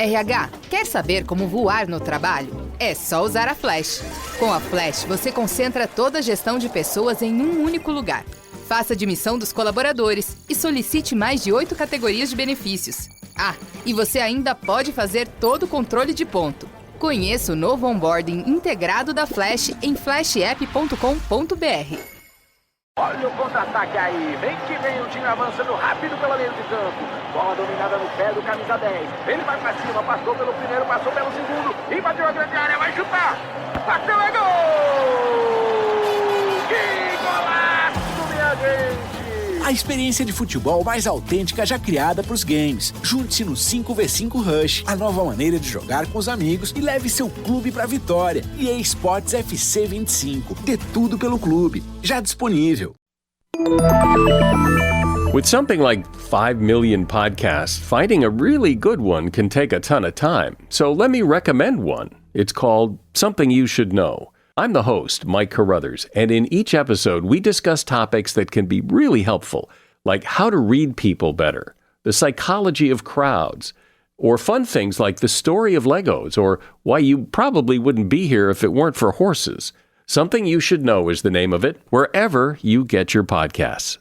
RH, quer saber como voar no trabalho? É só usar a Flash. Com a Flash, você concentra toda a gestão de pessoas em um único lugar. Faça a admissão dos colaboradores e solicite mais de 8 categorias de benefícios. Ah, e você ainda pode fazer todo o controle de ponto. Conheça o novo onboarding integrado da Flash em flashapp.com.br. Olha o contra-ataque aí, vem que vem o time avançando rápido pela linha de campo. Bola dominada no pé do camisa 10. Ele vai pra cima, passou pelo primeiro, passou pelo segundo e bateu a grande área, vai chutar. Bateu, é gol! Que golaço, minha gente! A experiência de futebol mais autêntica já criada pros games. Junte-se no 5x5 Rush, a nova maneira de jogar com os amigos e leve seu clube pra vitória. EA Sports FC 25. Dê tudo pelo clube. Já disponível. With something like 5 million podcasts, finding a really good one can take a ton of time. So let me recommend one. It's called Something You Should Know. I'm the host, Mike Carruthers, and in each episode, we discuss topics that can be really helpful, like how to read people better, the psychology of crowds, or fun things like the story of Legos, or why you probably wouldn't be here if it weren't for horses. Something You Should Know is the name of it, wherever you get your podcasts.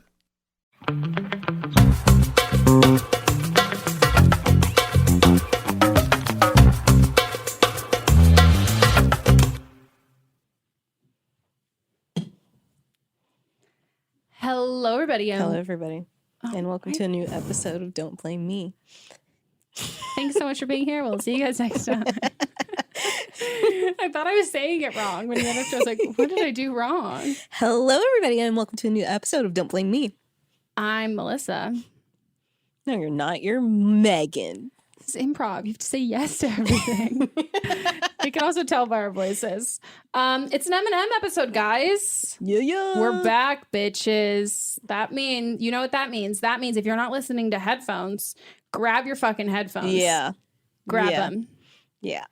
Hello, everybody. Hello, everybody. And welcome to a new episode of Don't Blame Me. Thanks so much for being here. We'll see you guys next time. I thought I was saying it wrong when you went up to I was like, what did I do wrong? Hello, everybody, and welcome to a new episode of Don't Blame Me. I'm Melissa. No, you're not. You're Megan. It's improv. You have to say yes to everything. You can also tell by our voices. It's an M&M episode, guys. Yeah. We're back, bitches. You know what that means? That means if you're not listening to headphones, grab your fucking headphones. Yeah. Grab them. Yeah.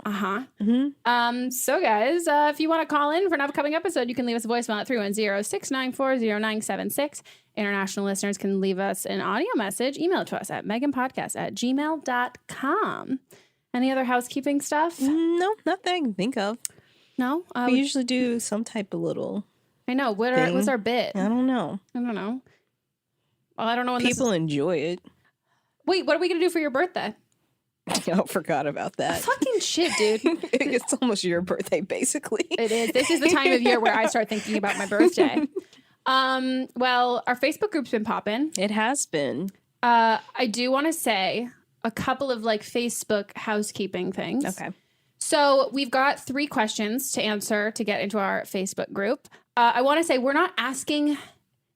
Uh-huh. Mm-hmm. So guys, if you want to call in for an upcoming episode, you can leave us a voicemail at 310-694-0976. International listeners can leave us an audio message. Email it to us at meghanpodcast@gmail.com. Any other housekeeping stuff? No, nothing I can think of. No? We usually do some type of little I know. What's our bit? I don't know. Well, I don't know when People enjoy it. Wait, what are we going to do for your birthday? I forgot about that. Fucking shit, dude. It's almost your birthday, basically. It is. This is the time of year where I start thinking about my birthday. Well, our Facebook group's been popping. It has been. I do want to say a couple of Facebook housekeeping things. Okay. So we've got 3 questions to answer to get into our Facebook group. I want to say we're not asking.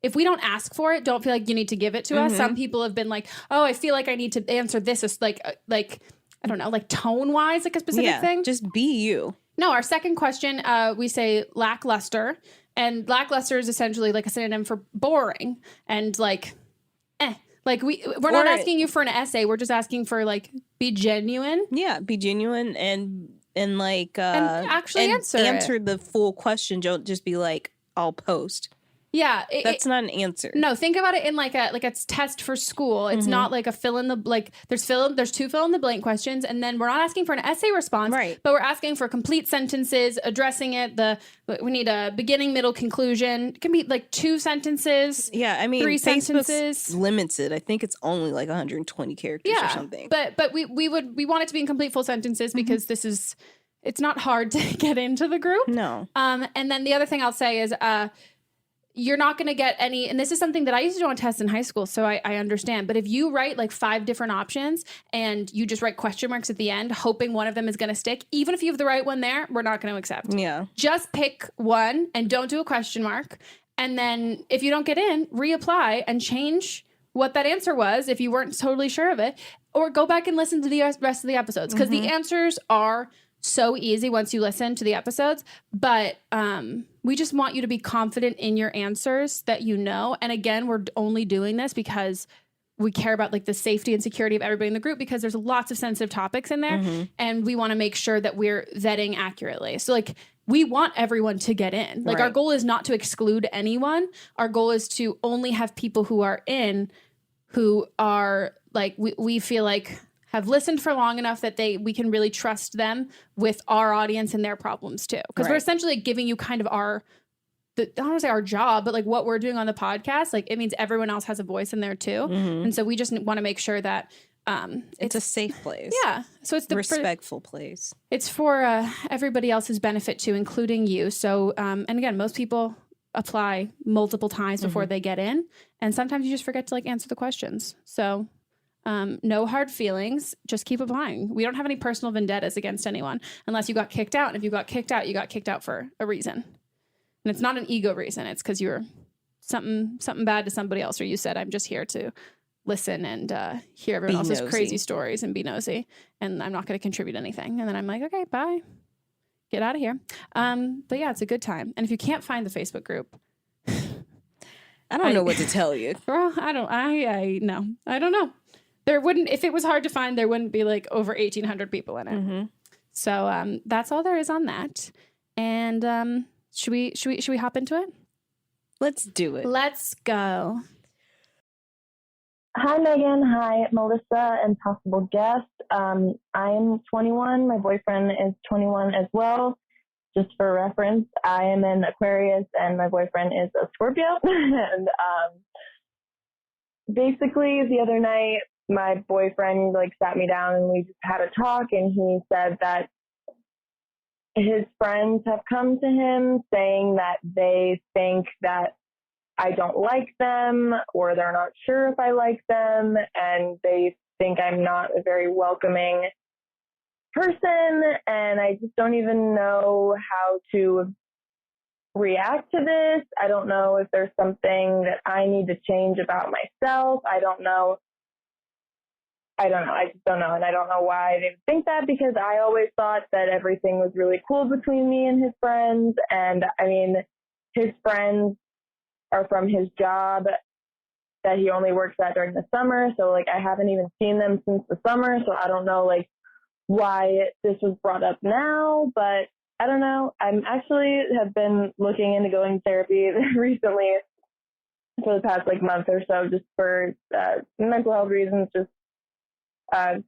If we don't ask for it, don't feel like you need to give it to us. Some people have been like, oh, I feel like I need to answer this as I don't know, tone-wise, a specific thing. Just be you. No, our second question, we say lackluster. And lackluster is essentially a synonym for boring. And we're not asking you for an essay. We're just asking for be genuine. Yeah, be genuine and actually answer the full question. Don't just be like, I'll post. Yeah, that's not an answer. No, think about it in a test for school. It's not a fill in the there's 2 fill in the blank questions, and then we're not asking for an essay response, right? But we're asking for complete sentences addressing it. We need a beginning, middle, conclusion. It can be 2 sentences. Yeah, I mean, 3 Facebook sentences limits it. I think it's only 120 characters or something. But we want it to be in complete full sentences because it's not hard to get into the group. No. And then the other thing I'll say is you're not going to get any, and this is something that I used to do on tests in high school, so I understand. But if you write 5 different options and you just write question marks at the end, hoping one of them is going to stick, even if you have the right one there, we're not going to accept. Yeah. Just pick one and don't do a question mark. And then if you don't get in, reapply and change what that answer was if you weren't totally sure of it, or go back and listen to the rest of the episodes because the answers are so easy once you listen to the episodes, but we just want you to be confident in your answers that you know. And again, we're only doing this because we care about the safety and security of everybody in the group because there's lots of sensitive topics in there and we want to make sure that we're vetting accurately. So we want everyone to get in. Our goal is not to exclude anyone. Our goal is to only have people who are in who are like, we feel like have listened for long enough that we can really trust them with our audience and their problems too. Because we're essentially giving you kind of I don't want to say our job, but like what we're doing on the podcast, like it means everyone else has a voice in there too. And so we just want to make sure that it's a safe place. Yeah. So it's the respectful place. It's for everybody else's benefit too, including you. So, and again, most people apply multiple times before they get in. And sometimes you just forget to like answer the questions. So no hard feelings. Just keep applying. We don't have any personal vendettas against anyone unless you got kicked out. And if you got kicked out, you got kicked out for a reason. And it's not an ego reason. It's because you're something bad to somebody else, or you said, I'm just here to listen and hear everyone else's crazy stories and be nosy. And I'm not going to contribute anything. And then I'm like, okay, bye. Get out of here. But yeah, it's a good time. And if you can't find the Facebook group, I don't know what to tell you. Girl, I don't know. There wouldn't, if it was hard to find, there wouldn't be like over 1,800 people in it. So that's all there is on that. And should we hop into it? Let's do it. Let's go. Hi, Megan. Hi, Melissa and possible guest. I'm 21. My boyfriend is 21 as well. Just for reference, I am an Aquarius and my boyfriend is a Scorpio. And basically, the other night, my boyfriend like sat me down and we just had a talk, and he said that his friends have come to him saying that they think that I don't like them, or they're not sure if I like them, and they think I'm not a very welcoming person, and I just don't even know how to react to this. I don't know if there's something that I need to change about myself. I don't know. I just don't know. And I don't know why they think that, because I always thought that everything was really cool between me and his friends. And I mean, his friends are from his job that he only works at during the summer. So like, I haven't even seen them since the summer. So I don't know like why this was brought up now, but I don't know. I'm actually have been looking into going to therapy recently for the past like month or so, just for mental health reasons, just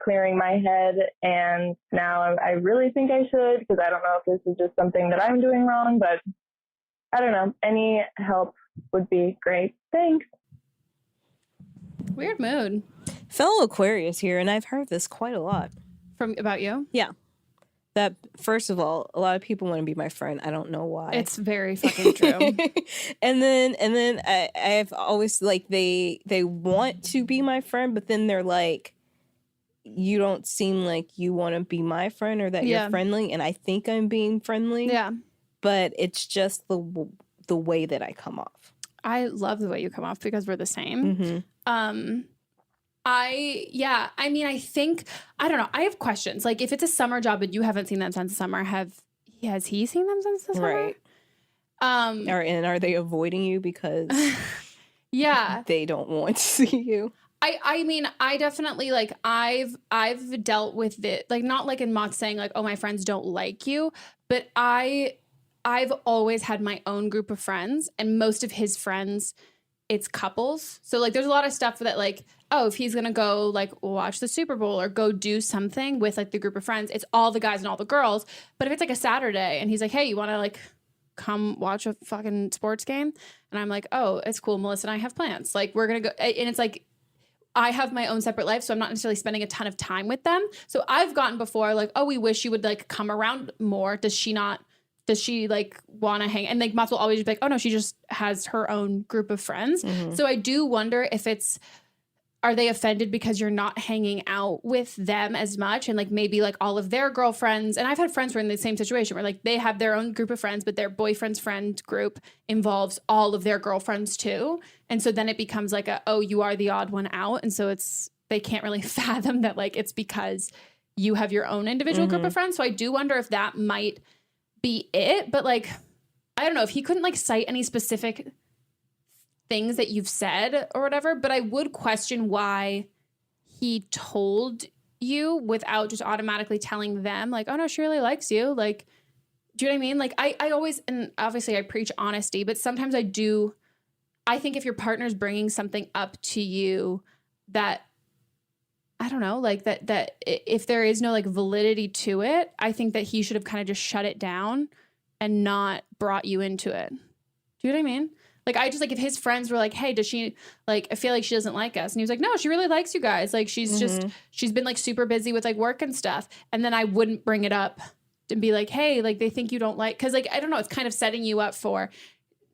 clearing my head. And now I really think I should, because I don't know if this is just something that I'm doing wrong, but I don't know. Any help would be great. Thanks. Weird mood. Fellow Aquarius here, and I've heard this quite a lot. About you? Yeah. That, first of all, a lot of people want to be my friend. I don't know why. It's very fucking true. and then I've always, like, they want to be my friend, but then they're like, you don't seem like you want to be my friend or that you're friendly. And I think I'm being friendly. Yeah. But it's just the way that I come off. I love the way you come off because we're the same. I think, I don't know. I have questions. Like, if it's a summer job and you haven't seen them since the summer, has he seen them since the summer? Right. Are they avoiding you because they don't want to see you? I mean, I definitely, like, I've dealt with it, like, not like in Monts saying like, oh, my friends don't like you, but I've always had my own group of friends, and most of his friends, it's couples. So like, there's a lot of stuff that like, oh, if he's going to go like watch the Super Bowl or go do something with like the group of friends, it's all the guys and all the girls. But if it's like a Saturday and he's like, hey, you want to like come watch a fucking sports game? And I'm like, oh, it's cool. Melissa and I have plans. Like, we're going to go. And it's like, I have my own separate life, so I'm not necessarily spending a ton of time with them. So I've gotten before like, oh, we wish you would like come around more. Does she like want to hang? And like Monts will always be like, oh no, she just has her own group of friends. So I do wonder if are they offended because you're not hanging out with them as much? And like maybe like all of their girlfriends, and I've had friends who are in the same situation where like they have their own group of friends, but their boyfriend's friend group involves all of their girlfriends too. And so then it becomes like oh, you are the odd one out. And so they can't really fathom that like it's because you have your own individual group of friends. So I do wonder if that might be it. But like, I don't know if he couldn't like cite any specific things that you've said or whatever, but I would question why he told you without just automatically telling them like, oh no, she really likes you. Like, do you know what I mean? Like I always, and obviously I preach honesty, but sometimes I think if your partner's bringing something up to you, that, I don't know, like that if there is no like validity to it, I think that he should have kind of just shut it down and not brought you into it. Do you know what I mean? Like, I just, like, if his friends were like, hey, does she, like, I feel like she doesn't like us. And he was like, no, she really likes you guys. Like, she's she's been, like, super busy with, like, work and stuff. And then I wouldn't bring it up and be like, hey, like, they think you don't like, because, like, I don't know, it's kind of setting you up for,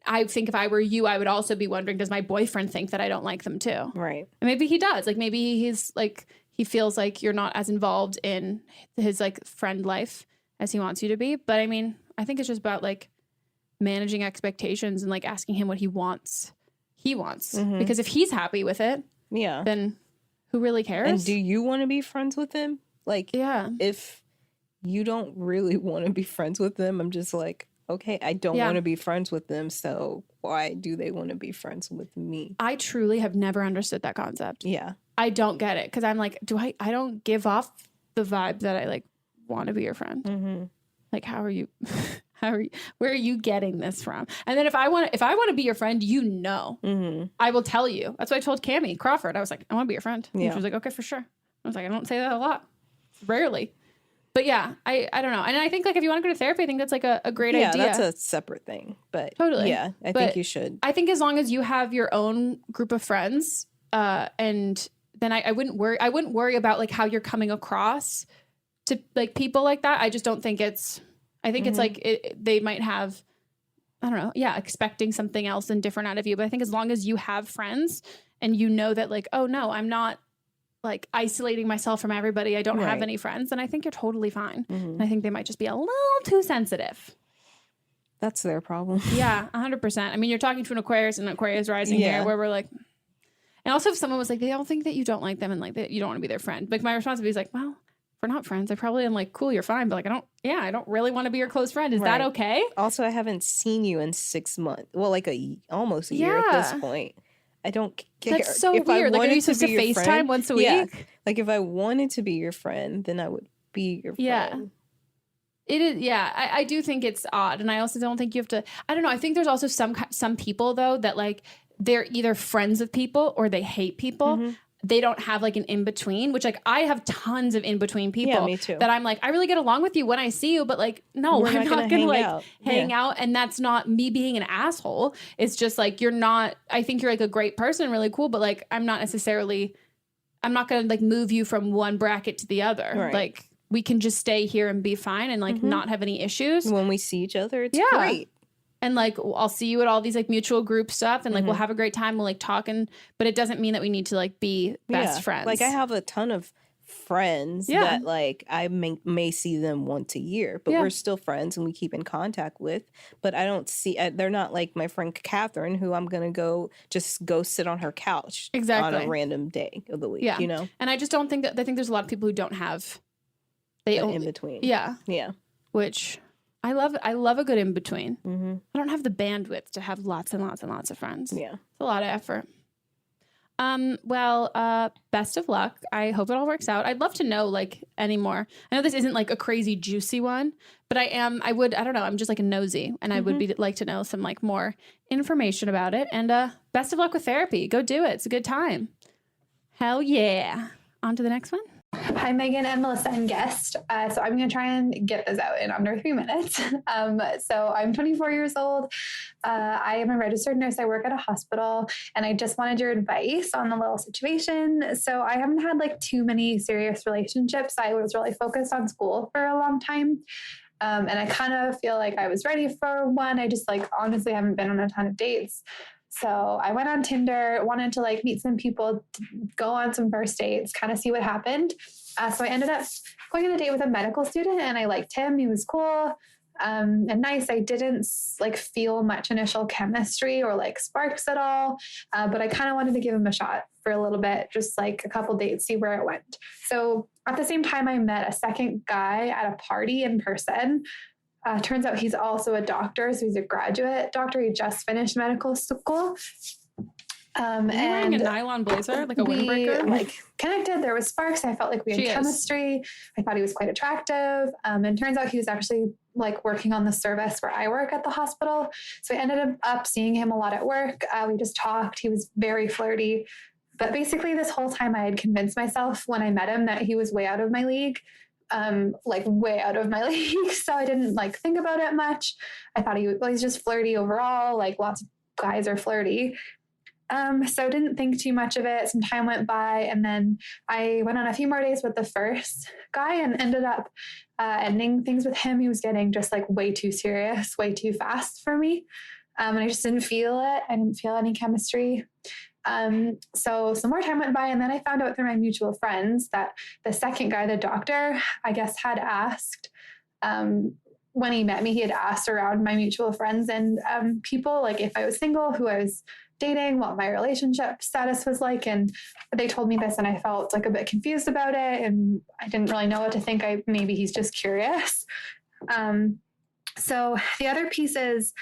I think if I were you, I would also be wondering, does my boyfriend think that I don't like them too? Right. And maybe he does. Like, maybe he's, like, he feels like you're not as involved in his, like, friend life as he wants you to be. But, I mean, I think it's just about, like, managing expectations and like asking him what he wants. Because if he's happy with it, then who really cares? And do you want to be friends with him? Like, yeah, if you don't really want to be friends with them, I'm just like, okay, I don't want to be friends with them, so why do they want to be friends with me? I truly have never understood that concept. Yeah, I don't get it, because I'm like, I don't give off the vibe that I like want to be your friend. Like, how are you where are you getting this from? And then if I want to be your friend, you know, I will tell you. That's what I told Cammie Crawford. I was like, I want to be your friend. And she was like, okay, for sure. I was like, I don't say that a lot. Rarely. But yeah, I don't know. And I think like if you want to go to therapy, I think that's like a great idea. Yeah, that's a separate thing. But totally. Yeah, I think you should. I think as long as you have your own group of friends, and then I wouldn't worry about like how you're coming across to like people like that. I just don't think it's like they might have, I don't know. Yeah. Expecting something else and different out of you. But I think as long as you have friends and you know that like, oh no, I'm not like isolating myself from everybody. I don't have any friends. Then I think you're totally fine. And I think they might just be a little too sensitive. That's their problem. Yeah. 100%. I mean, you're talking to an Aquarius and Aquarius rising here where we're like, and also if someone was like, they all think that you don't like them and like that you don't want to be their friend. Like my responsibility is like, well, we're not friends. I probably am like, cool, you're fine. But like, I don't really want to be your close friend. Is that okay? Also, I haven't seen you in 6 months. Well, like almost a year at this point. I don't care. That's so weird. Like, are you supposed to FaceTime once a week? Yeah. Like if I wanted to be your friend, then I would be your friend. Yeah. It is. Yeah. I do think it's odd. And I also don't think you have to, I don't know. I think there's also some people though, that like, they're either friends with people or they hate people. They don't have like an in-between, which like I have tons of in-between people me too. that I'm like, I really get along with you when I see you, but like, no, I'm not gonna like hang out. And that's not me being an asshole. It's just like, I think you're like a great person, really cool, but like, I'm not gonna like move you from one bracket to the other. Right. Like we can just stay here and be fine and like not have any issues. When we see each other, it's great. And like, I'll see you at all these like mutual group stuff and like, we'll have a great time. We'll like talk but it doesn't mean that we need to like be best friends. Like I have a ton of friends that like I may see them once a year, but we're still friends and we keep in contact with, but I don't see, they're not like my friend Catherine, who I'm going to go sit on her couch on a random day of the week, you know? And I just don't think I think there's a lot of people who don't have, in between. Yeah. Yeah. Which I love a good in between. I don't have the bandwidth to have lots and lots and lots of friends. Yeah. It's a lot of effort. Well, best of luck. I hope it all works out. I'd love to know like any more. I know this isn't like a crazy juicy one, but I don't know. I'm just like a nosy and I would like to know some like more information about it. And best of luck with therapy. Go do it. It's a good time. Hell yeah. On to the next one. Hi, Megan and Melissa and guest. So I'm going to try and get this out in under 3 minutes. So I'm 24 years old. I am a registered nurse. I work at a hospital and I just wanted your advice on the little situation. So I haven't had like too many serious relationships. I was really focused on school for a long time. And I kind of feel like I was ready for one. I just like honestly haven't been on a ton of dates. So I went on Tinder, wanted to like meet some people, go on some first dates, kind of see what happened. So I ended up going on a date with a medical student and I liked him. He was cool and nice. I didn't like feel much initial chemistry or like sparks at all. But I kind of wanted to give him a shot for a little bit, just like a couple dates, see where it went. So at the same time, I met a second guy at a party in person. Turns out he's also a doctor. So he's a graduate doctor. He just finished medical school. And wearing a nylon blazer, like a windbreaker? Like connected. There was sparks. I felt like we had chemistry. I thought he was quite attractive. And turns out he was actually like working on the service where I work at the hospital. So I ended up seeing him a lot at work. We just talked. He was very flirty, But basically this whole time I had convinced myself when I met him that he was way out of my league. Like way out of my league. So I didn't like think about it much. I thought he's just flirty overall. Like lots of guys are flirty. So didn't think too much of it. Some time went by, and then I went on a few more dates with the first guy and ended up ending things with him. He was getting just like way too serious, way too fast for me. And I just didn't feel it. I didn't feel any chemistry. So some more time went by, and then I found out through my mutual friends that the second guy, the doctor, I guess had asked, when he met me, he had asked around my mutual friends and people, like if I was single, who I was dating, what my relationship status was like. And they told me this, and I felt like a bit confused about it, and I didn't really know what to think. Maybe he's just curious. So the other piece is,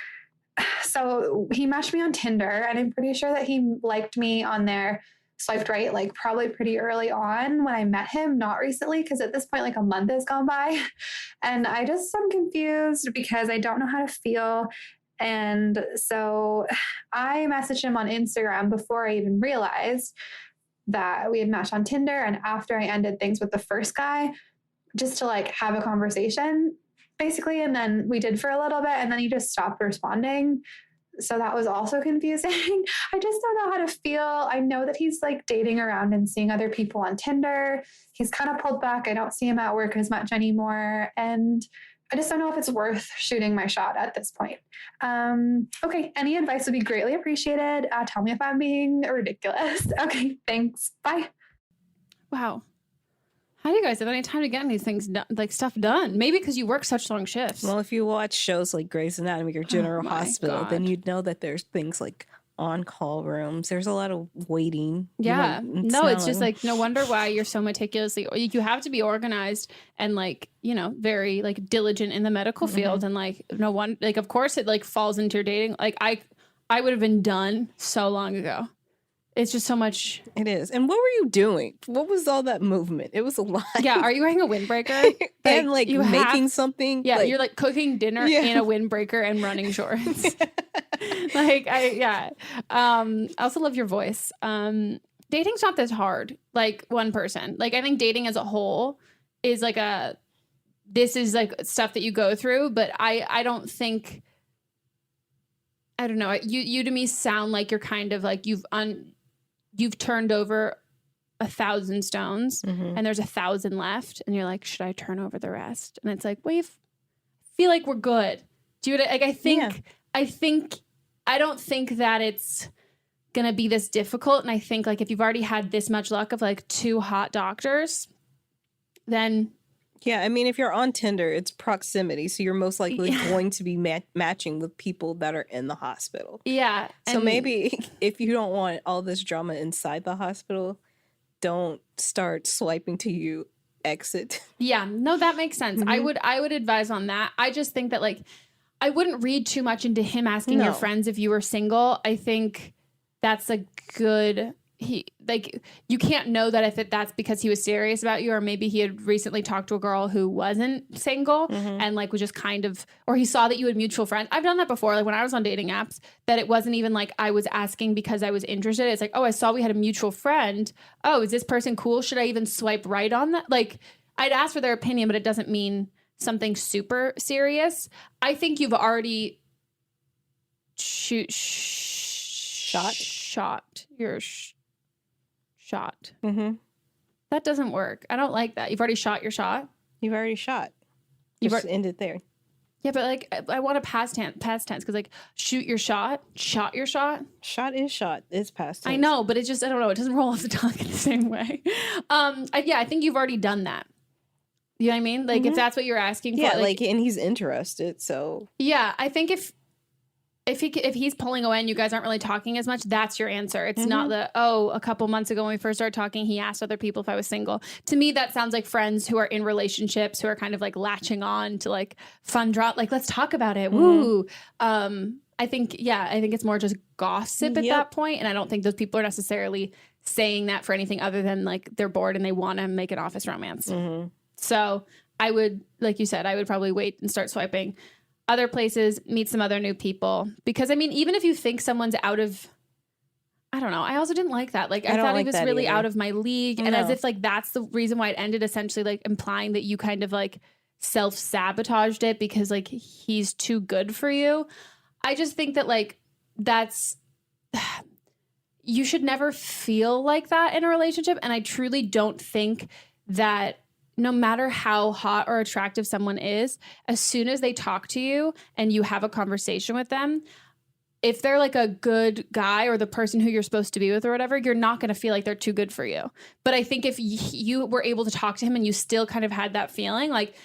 so he matched me on Tinder, and I'm pretty sure that he liked me on there, swiped right, like probably pretty early on when I met him, not recently, because at this point, like a month has gone by. And I'm confused because I don't know how to feel. And so I messaged him on Instagram before I even realized that we had matched on Tinder, and after I ended things with the first guy, just to like have a conversation, basically. And then we did for a little bit, and then he just stopped responding. So that was also confusing. I just don't know how to feel. I know that he's like dating around and seeing other people on Tinder. He's kind of pulled back. I don't see him at work as much anymore. And I just don't know if it's worth shooting my shot at this point. Okay. Any advice would be greatly appreciated. Tell me if I'm being ridiculous. Okay. Thanks. Bye. Wow. How do you guys have any time to get these things done, like stuff done? Maybe because you work such long shifts. Well, if you watch shows like Grey's Anatomy or General Hospital, then you'd know that there's things like on-call rooms. There's a lot of waiting. Yeah. It's just like, no wonder why you're so meticulously, you have to be organized and like, very like diligent in the medical field. And like, no one, like, of course it like falls into your dating. Like I would have been done so long ago. It's just so much. It is. And what were you doing? What was all that movement? It was a lot. Yeah. Are you wearing a windbreaker? And like making something? Yeah. You're like cooking dinner in a windbreaker and running shorts. I also love your voice. Dating's not this hard. Like one person. Like I think dating as a whole is like this is like stuff that you go through, but I don't think, I don't know. You to me sound like you're kind of like you've turned over 1,000 stones and there's 1,000 left, and you're like, should I turn over the rest? And it's like, I feel like we're good. Do you like? I don't think that it's gonna be this difficult. And I think like if you've already had this much luck of like 2 hot doctors, then. Yeah, I mean, if you're on Tinder, it's proximity. So you're most likely going to be matching with people that are in the hospital. Yeah. So maybe if you don't want all this drama inside the hospital, don't start swiping till you exit. Yeah, no, that makes sense. I would advise on that. I just think that like, I wouldn't read too much into him asking your friends if you were single. I think that's a good... you can't know that if that's because he was serious about you, or maybe he had recently talked to a girl who wasn't single and like was just kind of, or he saw that you had mutual friends. I've done that before. Like when I was on dating apps, that it wasn't even like I was asking because I was interested. It's like, oh, I saw we had a mutual friend. Oh, is this person cool? Should I even swipe right on that? Like I'd ask for their opinion, but it doesn't mean something super serious. I think you've already shot your shot. That doesn't work. I don't like that. You've already shot your shot. You've already shot. Just ended there. Yeah, but like I want a past tense because like shoot your shot, shot your shot. Shot is shot. It's past tense. I know, but it's just I don't know. It doesn't roll off the tongue in the same way. I think you've already done that. You know what I mean? Like if that's what you're asking for. Yeah, like and he's interested. So yeah, I think if he's pulling away and you guys aren't really talking as much, that's your answer. It's not a couple months ago when we first started talking, he asked other people if I was single. To me, that sounds like friends who are in relationships who are kind of like latching on to like fun drop. Like, let's talk about it. Woo. I think it's more just gossip at that point. And I don't think those people are necessarily saying that for anything other than like they're bored and they want to make an office romance. So I would, like you said, I would probably wait and start swiping other places, meet some other new people. Because I mean, even if you think someone's out of I don't know. I also didn't like that. Like, I don't thought he like was that really either. out of my league. And No. as if like that's the reason why it ended, essentially like implying that you kind of like self-sabotaged it because like he's too good for you. I just think that like that's you should never feel like that in a relationship. And I truly don't think that no matter how hot or attractive someone is, as soon as they talk to you and you have a conversation with them, if they're like a good guy or the person who you're supposed to be with or whatever, you're not going to feel like they're too good for you. But I think if you were able to talk to him and you still kind of had that feeling, like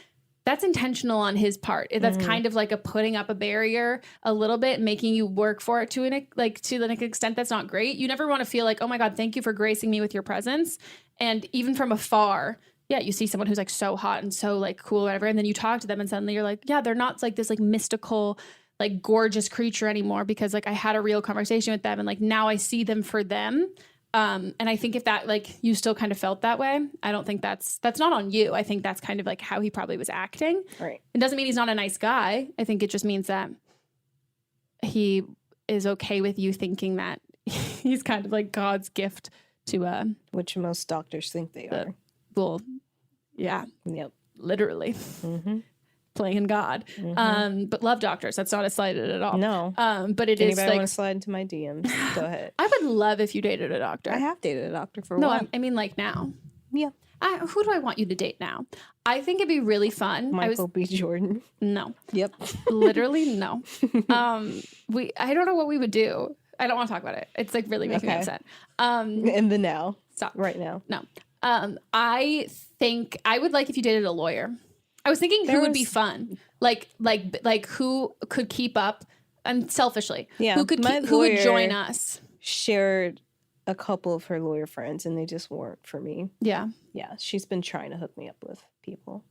that's intentional on his part. That's kind of like a putting up a barrier a little bit, making you work for it to an extent that's not great. You never want to feel like, oh my God, thank you for gracing me with your presence. And even from afar, yeah, you see someone who's like so hot and so like cool or whatever. And then you talk to them and suddenly you're like, yeah, they're not like this like mystical, like gorgeous creature anymore because like I had a real conversation with them and like now I see them for them. And I think if that like you still kind of felt that way, I don't think that's not on you. I think that's kind of like how he probably was acting. Right. It doesn't mean he's not a nice guy. I think it just means that he is okay with you thinking that he's kind of like God's gift to which most doctors think they are. Well, yeah. Yep. Literally. Playing God. But love doctors. That's not a slight at all. No. But it is Anybody like want to slide into my DMs? Go ahead. I would love if you dated a doctor. I have dated a doctor for a No, while. I mean like now. Yeah. Who do I want you to date now? I think it'd be really fun. Michael B. Jordan. No. Yep. Literally no. I don't know what we would do. I don't want to talk about it. It's like really making me upset. In the now. Stop. Right now. No. I think I would like if you dated a lawyer. I was thinking who would be fun, like who could keep up, and selfishly, Yeah, who would join us. Shared a couple of her lawyer friends, and they just weren't for me. Yeah, yeah, she's been trying to hook me up with people.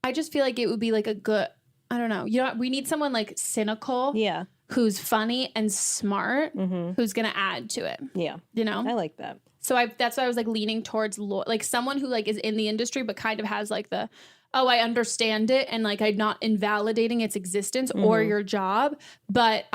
I just feel like it would be like a good. I don't know. You know, we need someone like cynical. Yeah, who's funny and smart. Who's gonna add to it. Yeah, you know, I like that. So that's why I was like leaning towards like someone who like is in the industry but kind of has like the, oh, I understand it and like I'm not invalidating its existence or your job, but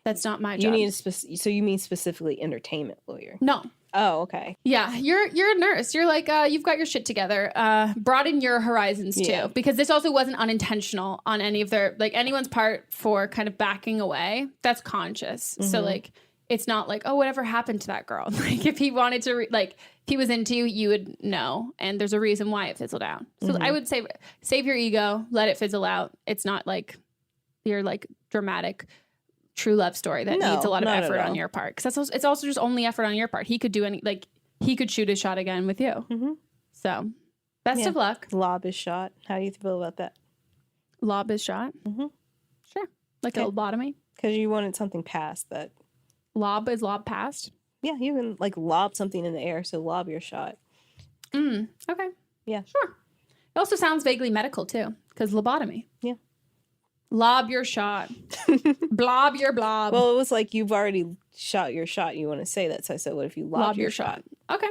that's not my job. You need so you mean specifically entertainment lawyer? No. Oh, okay. Yeah, you're a nurse. You're like you've got your shit together. Broaden your horizons too, because this also wasn't unintentional on any of their like anyone's part for kind of backing away. That's conscious. So like. It's not like, oh, whatever happened to that girl? Like, if he wanted to, if he was into you, you would know. And there's a reason why it fizzled out. So I would say, save your ego, let it fizzle out. It's not like your like dramatic true love story that needs a lot of effort on your part. Because it's also just only effort on your part. He could do he could shoot his shot again with you. So, best of luck. Lob his shot. How do you feel about that? Lob his shot? Sure. Like a lobotomy? Because you wanted something past that. Lob is lob past? Yeah, you can like lob something in the air, so lob your shot. Okay. Yeah. Sure. It also sounds vaguely medical too, because lobotomy. Yeah. Lob your shot. Blob your blob. Well, it was like you've already shot your shot. You want to say that, so I said, "What if you lob your shot?" Okay.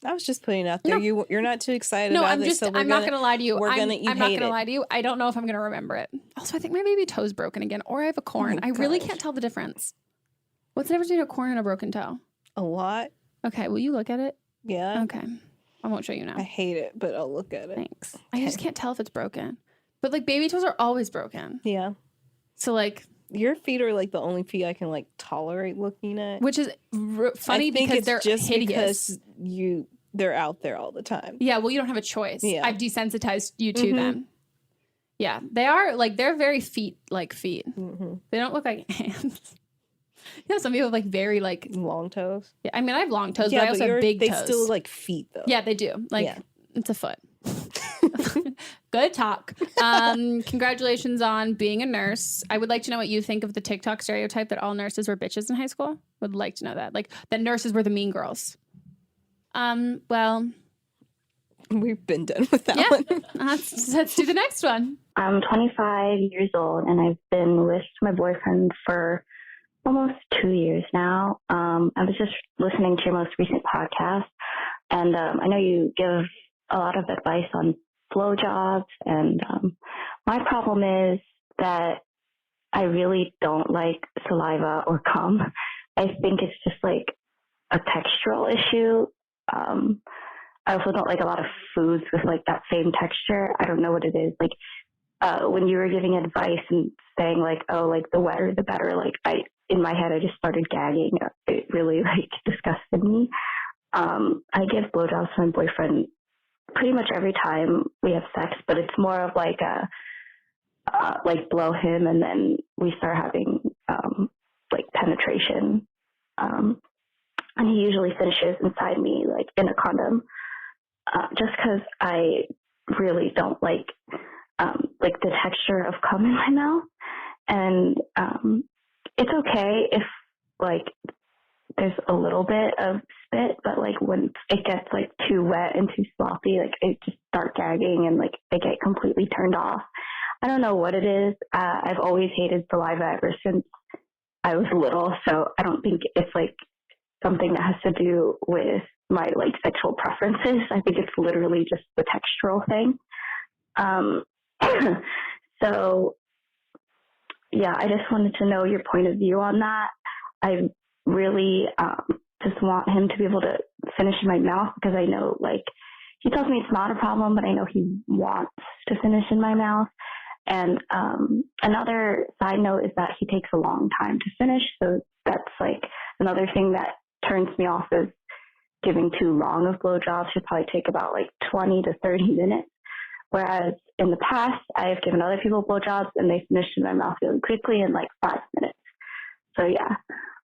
I was just putting it out there. No. You're not too excited about it. So I'm not going to lie to you. I'm not going to lie to you. I don't know if I'm going to remember it. Also, I think my baby toe's broken again, or I have a corn. I really can't tell the difference. What's the difference between a corn and a broken toe? A lot. Okay, will you look at it? Yeah. Okay. I won't show you now. I hate it, but I'll look at it. Thanks. Okay. I just can't tell if it's broken. But like baby toes are always broken. Yeah. So like your feet are like the only feet I can like tolerate looking at. Which is funny because they're just hideous. Because they're out there all the time. Yeah, well you don't have a choice. Yeah. I've desensitized you to them. Yeah, they are like they're very feet. They don't look like hands. You know, some people have like very like long toes. Yeah, I mean I have long toes, but I also have big toes. They still like feet though. Yeah, they do. Like it's a foot. Good talk. Congratulations on being a nurse. I would like to know what you think of the TikTok stereotype that all nurses were bitches in high school. Would like to know that. Like that nurses were the mean girls. Well, we've been done with that one. Let's do the next one. I'm 25 years old and I've been with my boyfriend for almost 2 years now. I was just listening to your most recent podcast, and I know you give a lot of advice on blowjobs, and my problem is that I really don't like saliva or cum. I think it's just like a textural issue. I also don't like a lot of foods with like that same texture. I don't know what it is. Like when you were giving advice and saying like, oh, like the wetter the better, like in my head I just started gagging. It really like disgusted me. I give blowjobs to my boyfriend pretty much every time we have sex, but it's more of like a like blow him and then we start having like penetration. And he usually finishes inside me like in a condom, just because I really don't like the texture of cum in my mouth. And it's okay if like there's a little bit of spit, but like when it gets like too wet and too sloppy, like it just start gagging and like I get completely turned off. I don't know what it is. I've always hated saliva ever since I was little, so I don't think it's like something that has to do with my like sexual preferences. I think it's literally just the textural thing. So yeah, I just wanted to know your point of view on that. I really just want him to be able to finish in my mouth because I know like he tells me it's not a problem, but I know he wants to finish in my mouth. And another side note is that he takes a long time to finish. So that's like another thing that turns me off is giving too long of blowjobs. Should probably take about like 20 to 30 minutes. Whereas in the past, I have given other people blowjobs and they finished in my mouth really quickly in like 5 minutes. So yeah,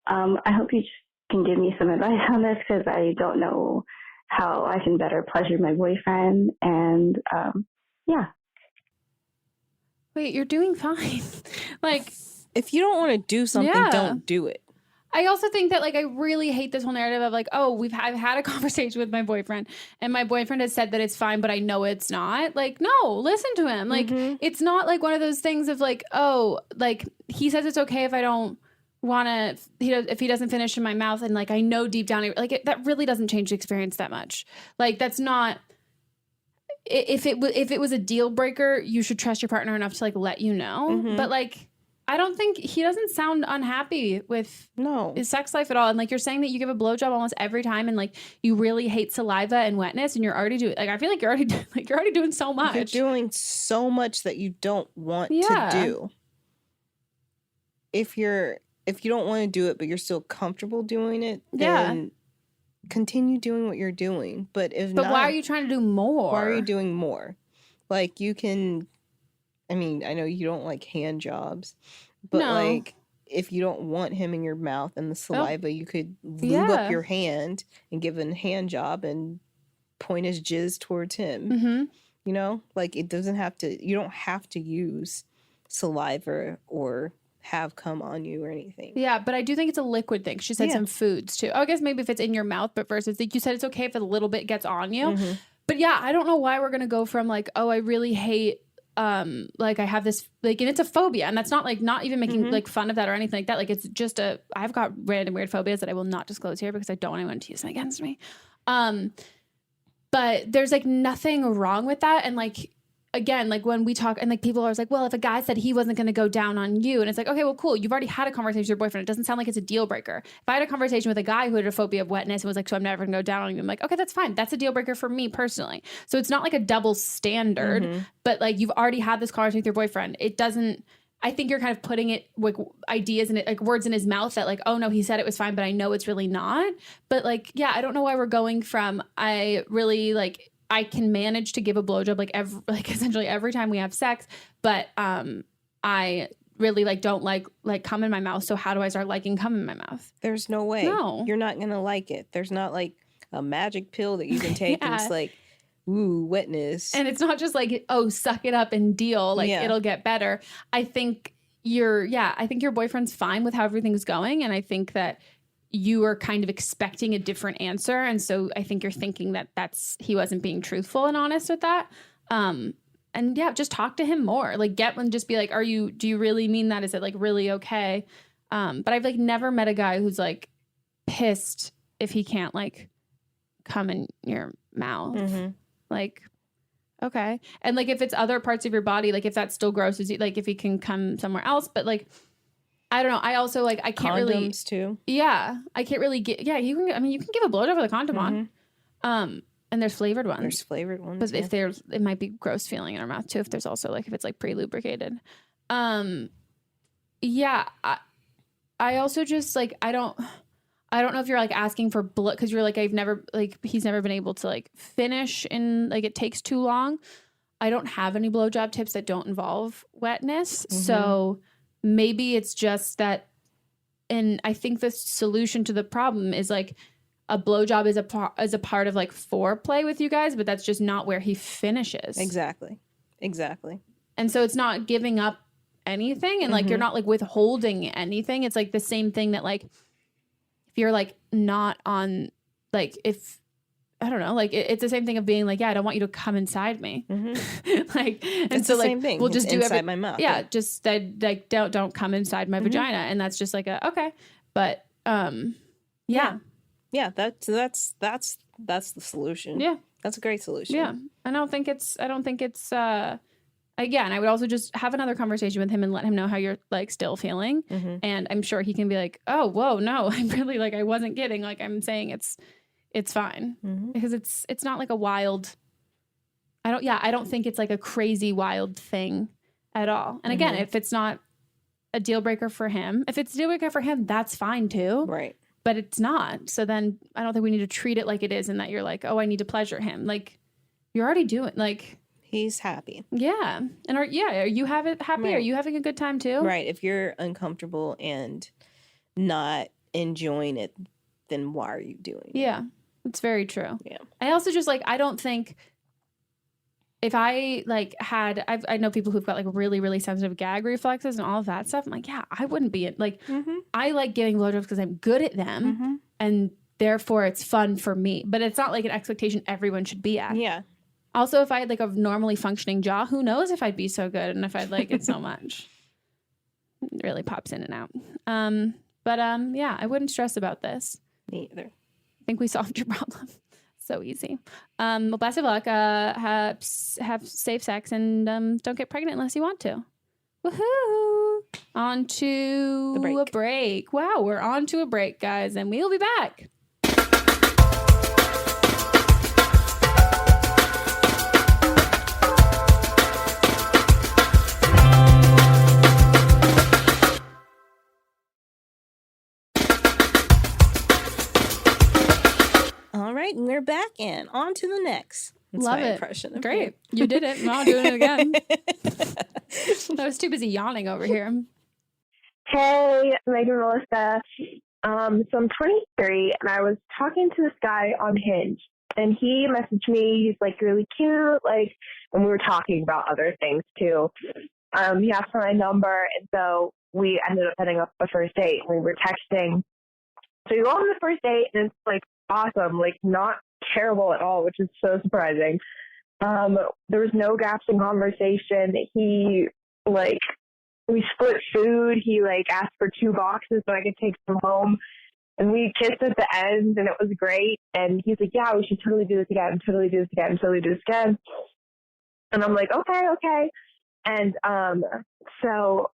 I hope you can give me some advice on this because I don't know how I can better pleasure my boyfriend. And yeah. Wait, you're doing fine. Like, if you don't want to do something, don't do it. I also think that, like, I really hate this whole narrative of, like, oh, I've had a conversation with my boyfriend, and my boyfriend has said that it's fine, but I know it's not. Like, no, listen to him. Like, it's not, like, one of those things of, like, oh, like, he says it's okay if I don't want to, if he doesn't finish in my mouth, and, like, I know deep down, like, that really doesn't change the experience that much. Like, that's not... If it was a deal breaker, you should trust your partner enough to like let you know. But like, I don't think he doesn't sound unhappy with his sex life at all. And like you're saying that you give a blowjob almost every time, and like you really hate saliva and wetness, and you're already doing like I feel like you're already doing so much. You're doing so much that you don't want to do. If you don't want to do it, but you're still comfortable doing it, then continue doing what you're doing. But not, why are you trying to do more? Why are you doing more? Like you can, I mean, I know you don't like hand jobs, but like if you don't want him in your mouth and the saliva, you could lube up your hand and give a hand job and point his jizz towards him. You know, like it doesn't have to, you don't have to use saliva or have come on you or anything. Yeah, but I do think it's a liquid thing. She said some foods too. I guess maybe if it's in your mouth, but versus like you said, it's okay if a little bit gets on you. But yeah, I don't know why we're gonna go from like, oh, I really hate like I have this like, and it's a phobia, and that's not like not even making like fun of that or anything like that. Like it's just I've got random weird phobias that I will not disclose here because I don't want anyone to use them against me. But there's like nothing wrong with that, and like. Again, like when we talk and like people are always like, well, if a guy said he wasn't going to go down on you, and it's like, okay, well, cool. You've already had a conversation with your boyfriend. It doesn't sound like it's a deal breaker. If I had a conversation with a guy who had a phobia of wetness and was like, so I'm never going to go down on you, I'm like, okay, that's fine. That's a deal breaker for me personally. So it's not like a double standard, but like you've already had this conversation with your boyfriend. It doesn't, I think you're kind of putting it like ideas in it, like words in his mouth that like, oh no, he said it was fine, but I know it's really not. But like, yeah, I don't know why we're going from, I really like, I can manage to give a blowjob like essentially every time we have sex, but I really like don't like cum in my mouth. So how do I start liking cum in my mouth? There's no way. No, you're not gonna like it. There's not like a magic pill that you can take and it's like, ooh, wetness. And it's not just like, oh, suck it up and deal. Like it'll get better. I think I think your boyfriend's fine with how everything's going, and I think that. You are kind of expecting a different answer. And so I think you're thinking that he wasn't being truthful and honest with that. And yeah, just talk to him more. Like just be like, do you really mean that? Is it like really okay? But I've like never met a guy who's like pissed if he can't like come in your mouth. Like, Okay. And like if it's other parts of your body, like if that's still gross, is like if he can come somewhere else, but like I don't know. I also like I can't really too. Yeah, I can't really get. Yeah, you can. I mean, you can give a blowjob with a condom on. And there's flavored ones. There's flavored ones. But if there's, it might be gross feeling in our mouth too. If there's also like if it's like pre-lubricated. Yeah. I also just like I don't know if you're like asking for blood because you're like he's never been able to like finish and like it takes too long. I don't have any blowjob tips that don't involve wetness, so maybe it's just that. And I think the solution to the problem is like a blowjob is a part of like foreplay with you guys, but that's just not where he finishes. Exactly. And so it's not giving up anything, and like you're not like withholding anything. It's like the same thing that like if you're like not on like if I don't know, like it's the same thing of being like, yeah, I don't want you to come inside me. Like, and it's so the like same thing. we'll just it's do inside my mouth. Yeah, just like don't come inside my vagina, and that's just like a okay, but yeah. That's the solution. Yeah, that's a great solution. Yeah, I don't think it's again, I would also just have another conversation with him and let him know how you're like still feeling, and I'm sure he can be like, oh, whoa, no, I'm really like I wasn't kidding. Like I'm saying it's fine because it's not like a wild. I don't think it's like a crazy wild thing at all. And again, if it's not a deal breaker for him, if it's a deal breaker for him, that's fine too. Right. But it's not. So then I don't think we need to treat it like it is and that you're like, oh, I need to pleasure him. Like you're already doing like he's happy. Yeah. And are you happy? Right. Are you having a good time too? Right. If you're uncomfortable and not enjoying it, then why are you doing it? Yeah. It's very true. Yeah. I also just like, I don't think if I like I know people who've got like really, really sensitive gag reflexes and all of that stuff. I'm like, yeah, I wouldn't be like, I like giving blowjobs because I'm good at them and therefore it's fun for me. But it's not like an expectation everyone should be at. Yeah. Also, if I had like a normally functioning jaw, who knows if I'd be so good and if I'd like it so much. It really pops in and out. But yeah, I wouldn't stress about this. Me either. I think we solved your problem. So easy. Well, best of luck. Have safe sex and don't get pregnant unless you want to. Woohoo! On to a break. Wow, we're on to a break, guys, and we'll be back. All right, we're back and on to the next. That's Love it. Impression. Great. You did it. Now I'm doing it again. I was too busy yawning over here. Hey, Megan, Melisa. So I'm 23 and I was talking to this guy on Hinge and he messaged me. He's like really cute. Like, and we were talking about other things too. He asked for my number and so we ended up setting up a first date. We were texting. So we go on the first date and it's like awesome, like not terrible at all, which is so surprising. There was no gaps in conversation. He we split food. He asked for 2 boxes so I could take them home. And we kissed at the end and it was great. And he's like, yeah, we should totally do this again, totally do this again, totally do this again. And I'm like, okay. And so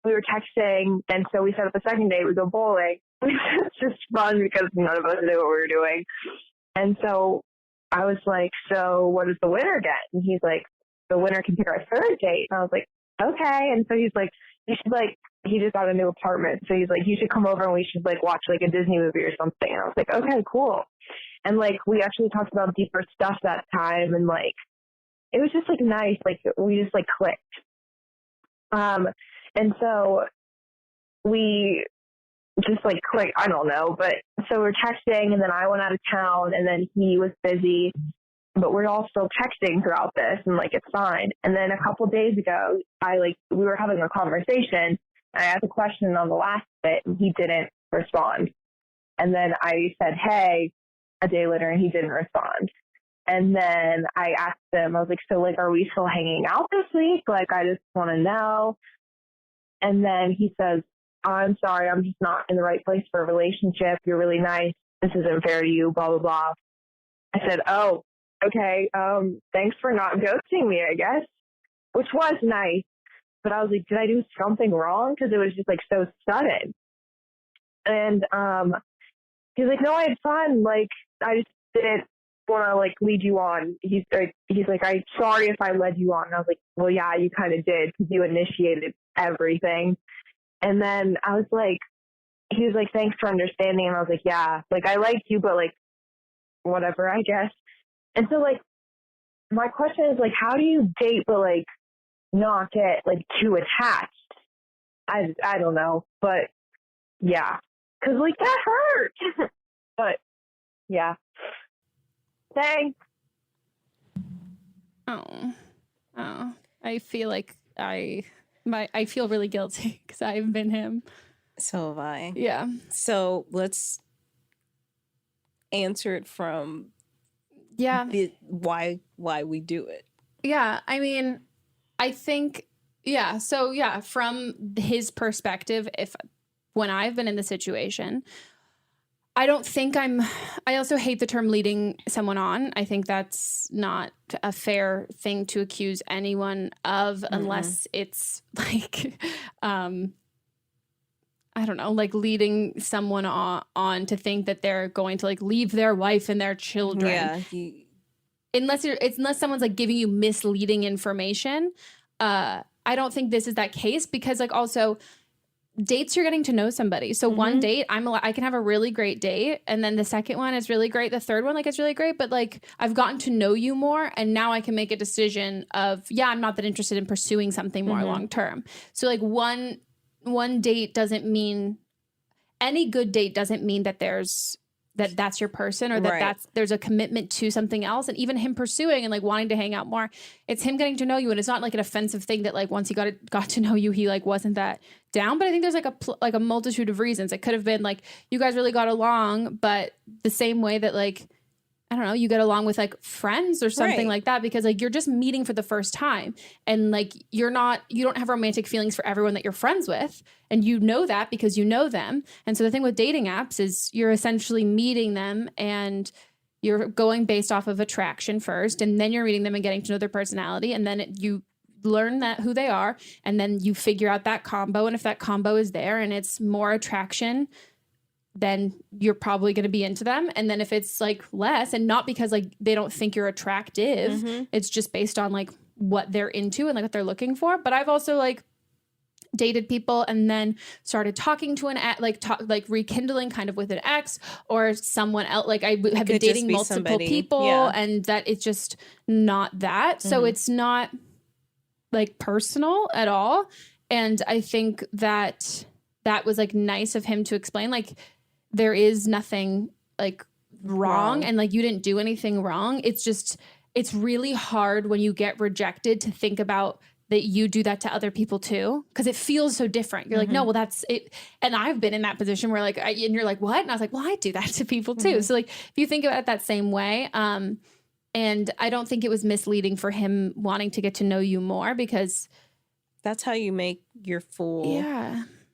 we were texting and so we set up a second date. We go bowling. It's just fun because none of us knew what we were doing. And so I was like, so what does the winner get? And he's like, the winner can pick our third date. And I was like, okay. And so he's like, you should he just got a new apartment. So he's like, you should come over and we should watch a Disney movie or something. And I was like, okay, cool. And we actually talked about deeper stuff that time. And it was just nice. We just clicked. And so we just click, I don't know, but so we're texting and then I went out of town and then he was busy, but we're all still texting throughout this and it's fine. And then a couple days ago, we were having a conversation and I asked a question on the last bit and he didn't respond. And then I said, hey, a day later and he didn't respond. And then I asked him, I was like, so are we still hanging out this week? I just want to know. And then he says, I'm sorry, I'm just not in the right place for a relationship. You're really nice. This isn't fair to you, blah, blah, blah. I said, oh, okay, thanks for not ghosting me, I guess, which was nice. But I was like, did I do something wrong? Because it was just like so sudden. And he's like, no, I had fun. Like, I just didn't want to like lead you on. He's like, I'm sorry if I led you on. And I was like, well, yeah, you kind of did because you initiated everything. And then I was like, he was like, thanks for understanding. And I was like, yeah, like I like you, but like whatever, I guess. And so like my question is like, how do you date but like not get like too attached? I don't know, but yeah, because like that hurt. But yeah, thanks. Oh, I feel like I feel really guilty because I've been him. So have I. Yeah. So let's answer it from why we do it. Yeah, I mean, I think so from his perspective, when I've been in the situation, I don't think I also hate the term leading someone on. I think that's not a fair thing to accuse anyone of unless it's like, I don't know, like leading someone on to think that they're going to like leave their wife and their children. Yeah. Unless someone's like giving you misleading information. I don't think this is that case because like also dates, you're getting to know somebody. So one date, I can have a really great date, and then the second one is really great. The third one, like, it's really great, but like I've gotten to know you more, and now I can make a decision of I'm not that interested in pursuing something more long term. So like one date doesn't mean any good date doesn't mean that that's your person or that there's a commitment to something else. And even him pursuing and like wanting to hang out more, it's him getting to know you. And it's not like an offensive thing that like once he got to know you, he like wasn't that down. But I think there's like a multitude of reasons. It could have been like you guys really got along, but the same way that like, I don't know, you get along with like friends or something like that, because like you're just meeting for the first time, and like you don't have romantic feelings for everyone that you're friends with, and you know that because you know them. And so the thing with dating apps is you're essentially meeting them and you're going based off of attraction first, and then you're meeting them and getting to know their personality, and then you learn that who they are, and then you figure out that combo. And if that combo is there and it's more attraction, then you're probably going to be into them. And then if it's like less, and not because like they don't think you're attractive, it's just based on like what they're into and like what they're looking for. But I've also like dated people and then started talking to an ex, like rekindling kind of with an ex or someone else. Like I have been dating multiple people, and that it's just not that. So it's not like personal at all. And I think that was like nice of him to explain, like, there is nothing like wrong and like you didn't do anything wrong. It's just, it's really hard when you get rejected to think about that you do that to other people too, because it feels so different. You're like, no, well, that's it. And I've been in that position where like, and you're like, what? And I was like, well, I do that to people too. So like, if you think about it that same way, and I don't think it was misleading for him wanting to get to know you more, because that's how you make your full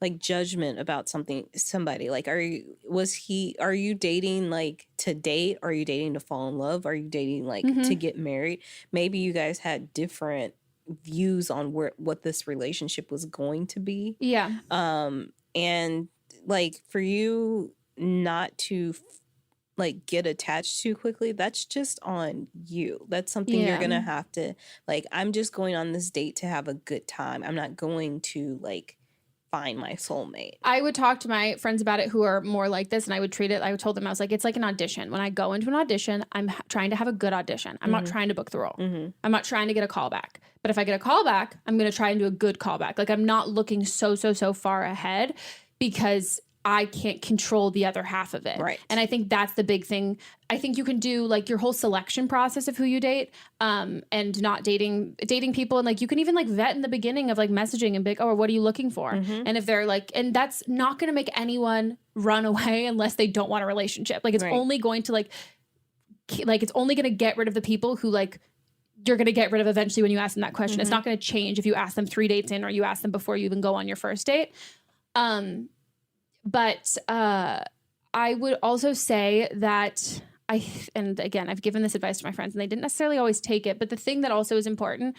like judgment about somebody. Like, are you dating like to date? Are you dating to fall in love? Are you dating like to get married? Maybe you guys had different views on what this relationship was going to be. Yeah. And like for you not to like get attached too quickly, that's just on you. That's something you're gonna have to like, I'm just going on this date to have a good time. I'm not going to like find my soulmate. I would talk to my friends about it who are more like this, and I would treat it, I told them, I was like, it's like an audition. When I go into an audition, I'm trying to have a good audition. I'm not trying to book the role. I'm not trying to get a call back. But if I get a call back, I'm going to try and do a good callback. Like, I'm not looking so far ahead, because I can't control the other half of it. Right. And I think that's the big thing. I think you can do like your whole selection process of who you date, and not dating people. And like, you can even like vet in the beginning of like messaging and be like, oh, what are you looking for? And if they're like, and that's not going to make anyone run away unless they don't want a relationship. Like, it's only going to like it's only going to get rid of the people who like, you're going to get rid of eventually when you ask them that question. It's not going to change if you ask them 3 dates in, or you ask them before you even go on your first date. But I would also say that and again, I've given this advice to my friends and they didn't necessarily always take it. But the thing that also is important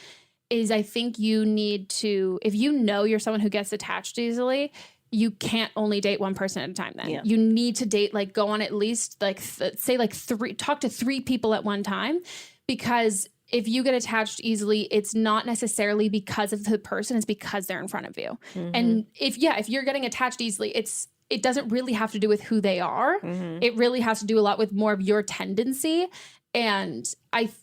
is I think you need to, if you know you're someone who gets attached easily, you can't only date one person at a time then. You need to date, like go on at least like, say like talk to 3 people at one time, because if you get attached easily, it's not necessarily because of the person, it's because they're in front of you. And if you're getting attached easily, it doesn't really have to do with who they are. It really has to do a lot with more of your tendency. And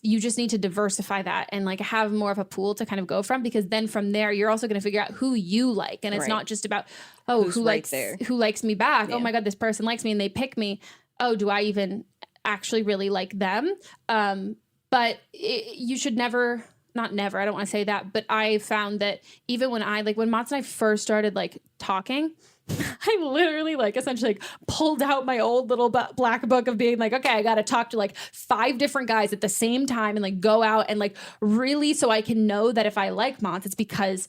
you just need to diversify that and like have more of a pool to kind of go from, because then from there, you're also going to figure out who you like. And it's not just about, who likes me back? Oh my God, this person likes me and they pick me. Oh, do I even actually really like them? But you should never, not never, I don't want to say that, but I found that even when when Monts and I first started like talking, I literally like essentially like pulled out my old little black book of being like, okay, I got to talk to like 5 different guys at the same time and like go out and like really, so I can know that if I like Monts, it's because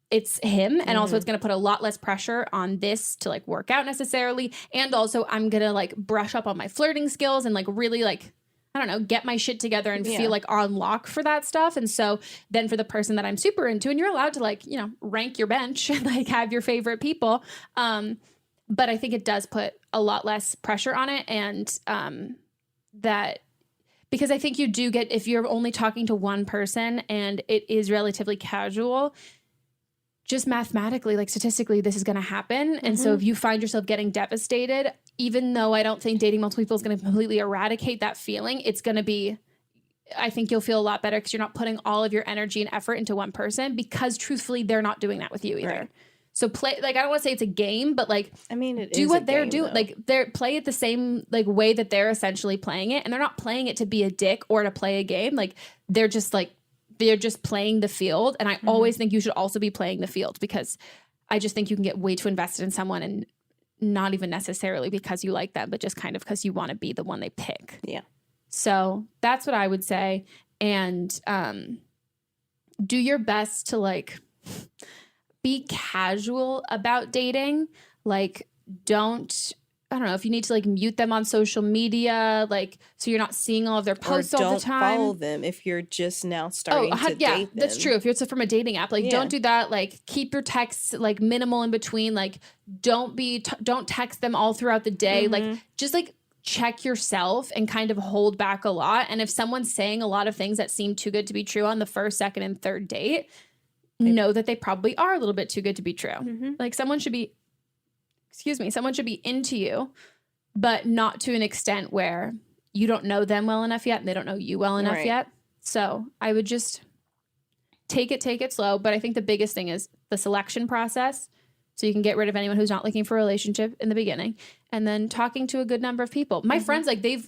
it's him. And also it's going to put a lot less pressure on this to like work out necessarily. And also I'm going to like brush up on my flirting skills and like really like, I don't know, get my shit together and feel like on lock for that stuff. And so then for the person that I'm super into, and you're allowed to like, rank your bench and like have your favorite people. But I think it does put a lot less pressure on it. And that, because I think you do get, if you're only talking to one person and it is relatively casual, just mathematically, like statistically, this is going to happen. And so if you find yourself getting devastated, even though I don't think dating multiple people is going to completely eradicate that feeling, it's going to be, I think you'll feel a lot better because you're not putting all of your energy and effort into one person, because truthfully, they're not doing that with you either. Right. So play, like, I don't want to say it's a game, but like, I mean, do what they're doing. Like they're play it the same like way that they're essentially playing it. And they're not playing it to be a dick or to play a game. Like they're just playing the field. And I always think you should also be playing the field, because I just think you can get way too invested in someone, and not even necessarily because you like them, but just kind of because you want to be the one they pick. Yeah. So that's what I would say. And do your best to like be casual about dating. Like I don't know if you need to like mute them on social media, like so you're not seeing all of their posts all the time. Don't follow them if you're just now starting to date them. That's true. If you're from a dating app, like don't do that. Like keep your texts like minimal in between. Like don't text them all throughout the day. Like just like check yourself and kind of hold back a lot. And if someone's saying a lot of things that seem too good to be true on the first, second, and third date, know that they probably are a little bit too good to be true. Like someone should be into you, but not to an extent where you don't know them well enough yet and they don't know you well enough yet. So I would just take it slow. But I think the biggest thing is the selection process. So you can get rid of anyone who's not looking for a relationship in the beginning, and then talking to a good number of people. My friends, like they've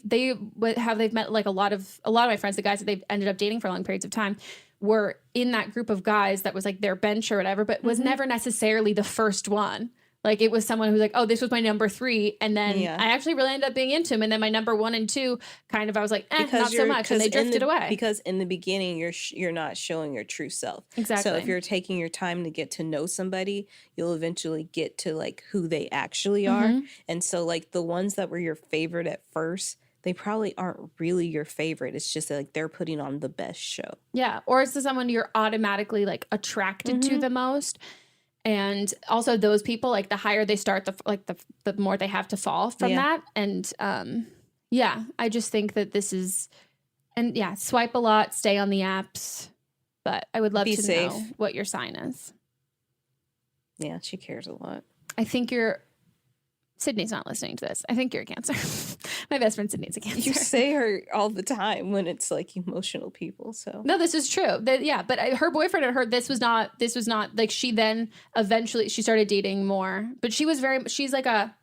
met like a lot of my friends, the guys that they've ended up dating for long periods of time, were in that group of guys that was like their bench or whatever, but was never necessarily the first one. Like it was someone who's like, oh, this was my number 3. And then I actually really ended up being into him. And then my number 1 and 2 kind of, I was like, not so much. And they drifted away. Because in the beginning, you're not showing your true self. Exactly. So if you're taking your time to get to know somebody, you'll eventually get to like who they actually are. And so like the ones that were your favorite at first, they probably aren't really your favorite. It's just like they're putting on the best show. Yeah. Or it's someone you're automatically like attracted to the most. And also those people, like the higher they start, the more they have to fall from that. And I just think that this is, and swipe a lot, stay on the apps. But I would love to know what your sign is. Yeah, she cares a lot. I think Sydney's not listening to this. I think you're a Cancer. My best friend Sydney's a Cancer. You say her all the time when it's like emotional people. So no, this is true. But her boyfriend and her, this was not like, she then eventually she started dating more, but she's like a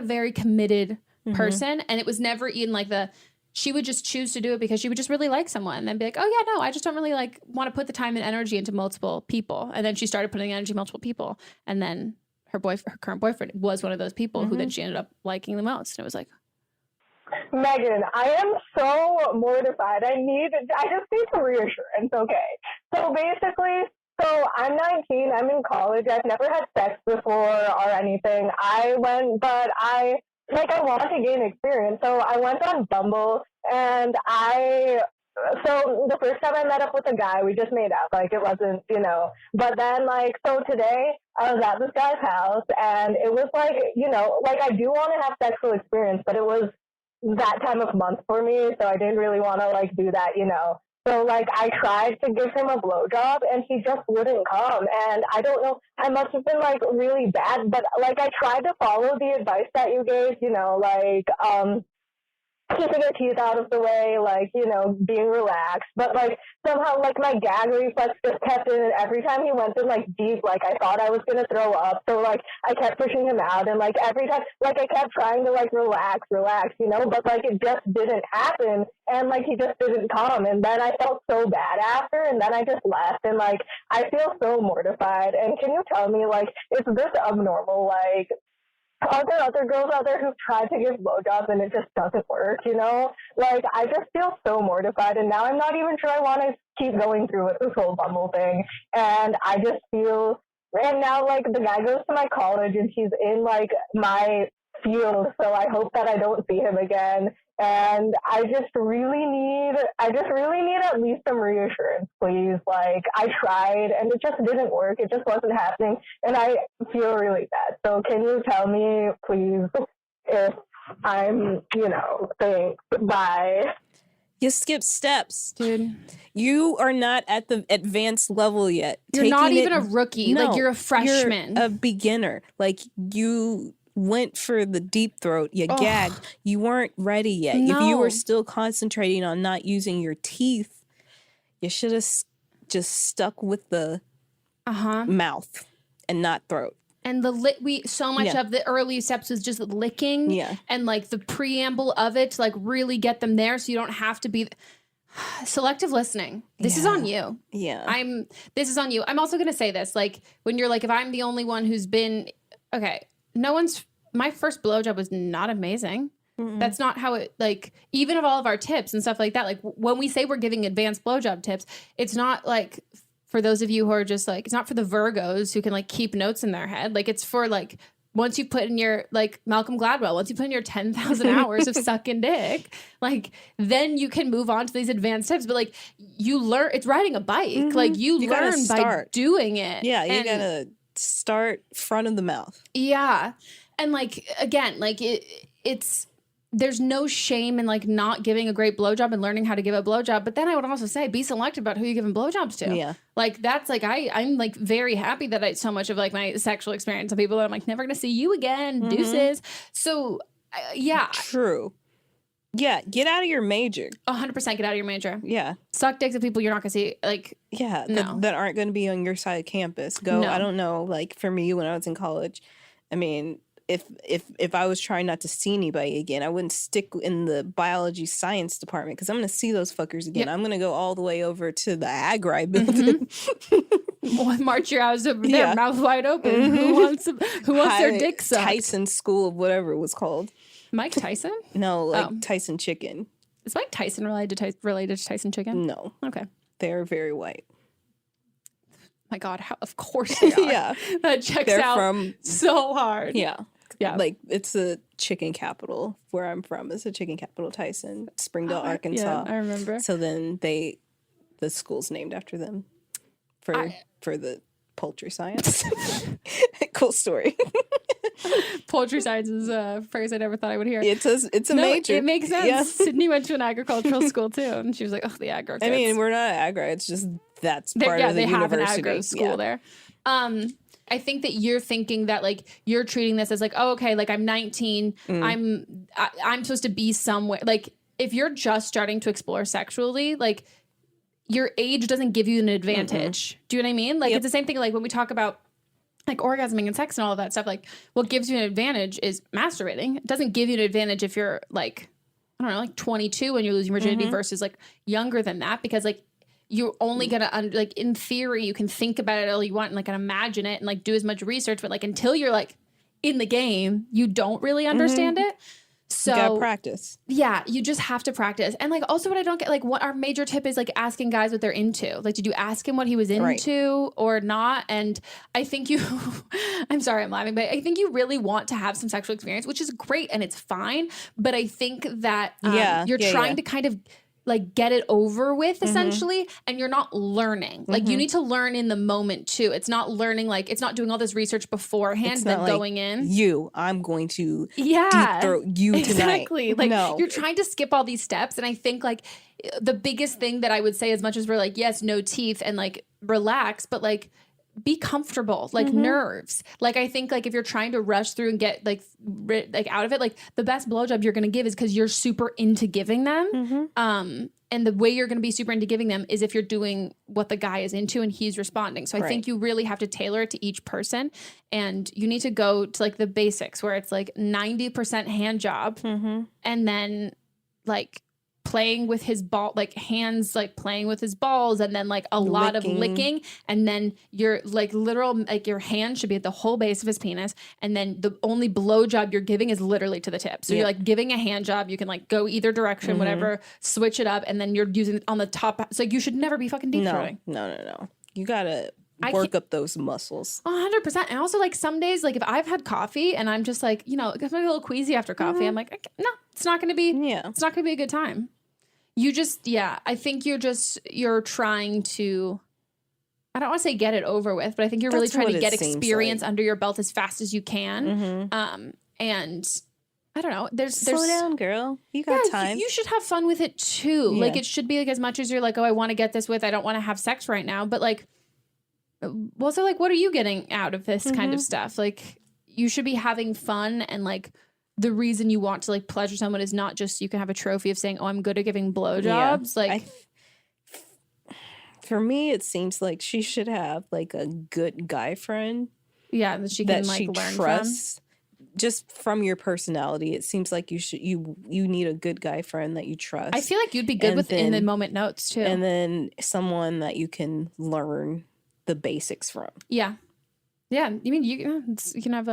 very committed person. And it was never even like she would just choose to do it because she would just really like someone and then be like, oh yeah, no, I just don't really like want to put the time and energy into multiple people. And then she started putting energy into multiple people. And then her current boyfriend was one of those people who then she ended up liking the most. And it was like, Megan, I am so mortified. I just need some reassurance, okay? So basically, I'm 19, I'm in college, I've never had sex before or anything. I I want to gain experience. So I went on Bumble, and so the first time I met up with a guy, we just made up. Like, it wasn't, but then, so today I was at this guy's house, and it was I do want to have sexual experience, but it was that time of month for me, so I didn't really want to, do that, So, I tried to give him a blowjob, and he just wouldn't come. And I don't know, I must have been, really bad, but, I tried to follow the advice that you gave, keeping your teeth out of the way, being relaxed. But, somehow, my gag reflex just kept in, and every time he went in, deep, I thought I was going to throw up. So, I kept pushing him out, and, every time, I kept trying to, relax, but, it just didn't happen, and, he just didn't come. And then I felt so bad after, and then I just left, and, I feel so mortified. And can you tell me, is this abnormal? Are there other girls out there who've tried to give blowjobs and it just doesn't work, I just feel so mortified, and now I'm not even sure I want to keep going through with this whole Bumble thing. And I just feel, and now, the guy goes to my college, and he's in, my field, so I hope that I don't see him again. And I just really need at least some reassurance, please. I tried, and it just didn't work. It just wasn't happening, and I feel really bad. So can you tell me, please, if I'm, saying bye? You skip steps, dude. You are not at the advanced level yet. You're not even a rookie. No, you're a freshman. You're a beginner. You went for the deep throat, you gagged, you weren't ready yet. No. If you were still concentrating on not using your teeth, you should have just stuck with the mouth and not throat. And so much of the early steps was just licking and the preamble of it to really get them there, so you don't have to be selective listening. This is on you. This is on you. I'm also gonna say this, when you're if I'm the only one who's been my first blowjob was not amazing. Mm-mm. That's not how it, even of all of our tips and stuff like that, when we say we're giving advanced blowjob tips, it's not for those of you who are just it's not for the Virgos who can keep notes in their head. It's for once you put in your, Malcolm Gladwell, once you put in your 10,000 hours of sucking dick, then you can move on to these advanced tips. But you learn, it's riding a bike. Mm-hmm. You learn by doing it. Yeah, you gotta start front of the mouth. Yeah. And again, it's there's no shame in not giving a great blowjob and learning how to give a blowjob. But then I would also say be selective about who you're giving blowjobs to. Yeah. That's I'm very happy that so much of my sexual experience of people that I'm never gonna see you again. Mm-hmm. Deuces. So yeah. True. Yeah, get out of your major. 100% get out of your major. Yeah. Suck dicks of people you're not going to see. That aren't going to be on your side of campus. Go, I don't know, for me when I was in college, I mean, if I was trying not to see anybody again, I wouldn't stick in the biology science department because I'm going to see those fuckers again. Yep. I'm going to go all the way over to the Agri building. Mm-hmm. March your ass over there, mouth wide open. Mm-hmm. Who wants their dick sucked? Tyson School of whatever it was called. Mike Tyson? No, Tyson Chicken. Is Mike Tyson related to Tyson Chicken? No. Okay. They're very white. My God, of course they are. Yeah. That checks out so hard. Yeah. Yeah. It's the chicken capital where I'm from. It's a chicken capital, Tyson, Springdale, Arkansas. Yeah, I remember. So then the school's named after them for the poultry science. Cool story. Poultry science is a phrase I never thought I would hear. It's a major. It makes sense. Yeah. Sydney went to an agricultural school too, and she was like, "Oh, the agro kids." I mean, we're not agri. It's just that's part of the university. They have an agro school there. I think that you're thinking that you're treating this as oh, okay, I'm 19. I'm supposed to be somewhere. If you're just starting to explore sexually, your age doesn't give you an advantage. Mm-hmm. Do you know what I mean? It's the same thing when we talk about orgasming and sex and all of that stuff. What gives you an advantage is masturbating. It doesn't give you an advantage if you're I don't know, 22 when you're losing virginity mm-hmm. versus younger than that, because you're only gonna in theory you can think about it all you want and imagine it and do as much research, but until you're in the game, you don't really understand mm-hmm. it. So you gotta practice. Yeah, you just have to practice. And like also what I don't get, like what our major tip is like asking guys what they're into. Like, did you ask him what he was into or not? And I think you I'm sorry I'm laughing, but I think you really want to have some sexual experience, which is great and it's fine. But I think that you're trying to kind of like get it over with essentially, and you're not learning. Like you need to learn in the moment too. It's not learning, like it's not doing all this research beforehand, then going in. I'm going to deep throat you tonight. Exactly. Like you're trying to skip all these steps. And I think like the biggest thing that I would say, as much as we're like, yes, no teeth and like relax, but like be comfortable, like nerves. Like I think like if you're trying to rush through and get like out of it, like the best blowjob you're going to give is because you're super into giving them. And the way you're going to be super into giving them is if you're doing what the guy is into and he's responding. So I think you really have to tailor it to each person, and you need to go to like the basics where it's like 90% hand job and then like playing with his ball, like hands, like playing with his balls, and then like a lot of licking, and then your like literal, like your hand should be at the whole base of his penis, and then the only blow job you're giving is literally to the tip. So you're like giving a hand job, you can like go either direction, whatever, switch it up, and then you're using it on the top. So you should never be fucking deep throating. No. You gotta work up those muscles. 100%. And also like some days, like if I've had coffee and I'm just like, you know, if I'm a little queasy after coffee, I'm like, no, it's not gonna be, it's not gonna be a good time. You just, I think you're trying to, I don't want to say get it over with, but I think you're really trying to get experience under your belt as fast as you can. And I don't know, there's slow down, girl. You got time. You should have fun with it too. Like it should be like as much as you're like, oh, I want to get this with, I don't want to have sex right now. But like, also like, what are you getting out of this kind of stuff? Like you should be having fun, and like, the reason you want to like pleasure someone is not just you can have a trophy of saying, oh, I'm good at giving blowjobs. Like for me, it seems like she should have like a good guy friend. Yeah, that she can like learn trusts. From. Just from your personality, it seems like you need a good guy friend that you trust. I feel like you'd be good with in the moment notes too. And then someone that you can learn the basics from. Yeah. I mean, you can have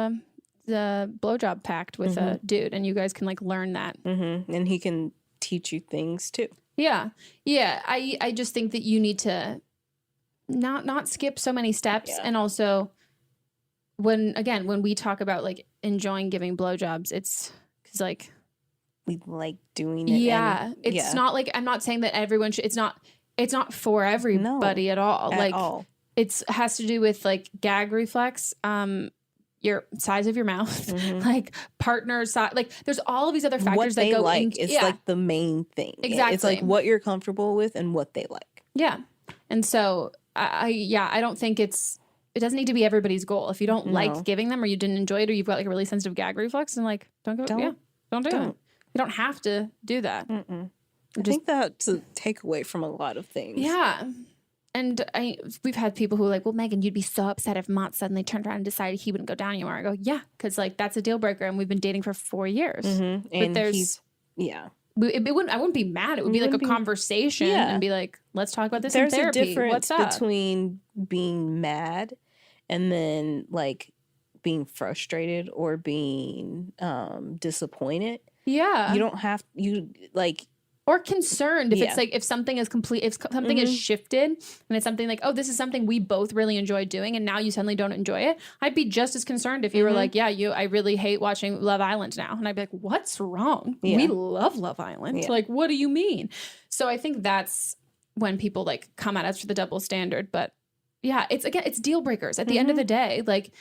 the blowjob pact with a dude, and you guys can like learn that, and he can teach you things too. I just think that you need to not skip so many steps. And also when we talk about like enjoying giving blowjobs, it's because like we like doing it. It's not like, I'm not saying that everyone should, it's not for everybody at all. It has to do with like gag reflex, your size of your mouth, like partner size, like there's all of these other factors that go into it's like the main thing. Exactly. It's like what you're comfortable with and what they like. Yeah. And so I don't think it doesn't need to be everybody's goal. If you don't like giving them, or you didn't enjoy it, or you've got like a really sensitive gag reflex, and like don't do it. You don't have to do that. I think that's a takeaway from a lot of things. Yeah. And we've had people who are like, well, Megan, you'd be so upset if Monts suddenly turned around and decided he wouldn't go down anymore. I go, yeah, because like that's a deal breaker, and we've been dating for 4 years. And but there's, I wouldn't be mad. It would be like a conversation and be like, let's talk about this in therapy. There's a difference between being mad and then like being frustrated or being disappointed. Yeah, you don't have or concerned if it's like if something is is shifted, and it's something like, oh, this is something we both really enjoy doing, and now you suddenly don't enjoy it. I'd be just as concerned if you were like, I really hate watching Love Island now, and I'd be like, what's wrong? We love Love Island. Like, what do you mean? So I think that's when people like come at us for the double standard. But it's deal breakers at the end of the day. Like,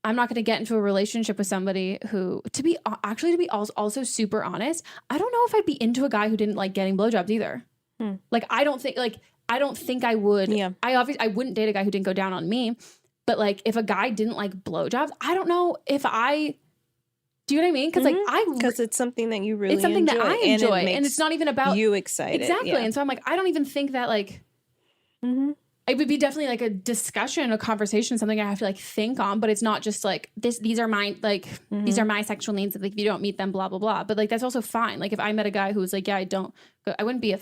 I'm not going to get into a relationship with somebody who, to be also super honest, I don't know if I'd be into a guy who didn't like getting blowjobs either. Like, I don't think I would. Yeah. I wouldn't date a guy who didn't go down on me. But like, if a guy didn't like blowjobs, I don't know if do you know what I mean? Because because it's something that you really it's something enjoy, that I enjoy, and it's not even about you excited. Exactly. And so I'm like, I don't even think that like. It would be definitely like a discussion, a conversation, something I have to like think on, but it's not just like these are my these are my sexual needs. Like, if you don't meet them, blah, blah, blah. But like, that's also fine. Like, if I met a guy who was like, I wouldn't be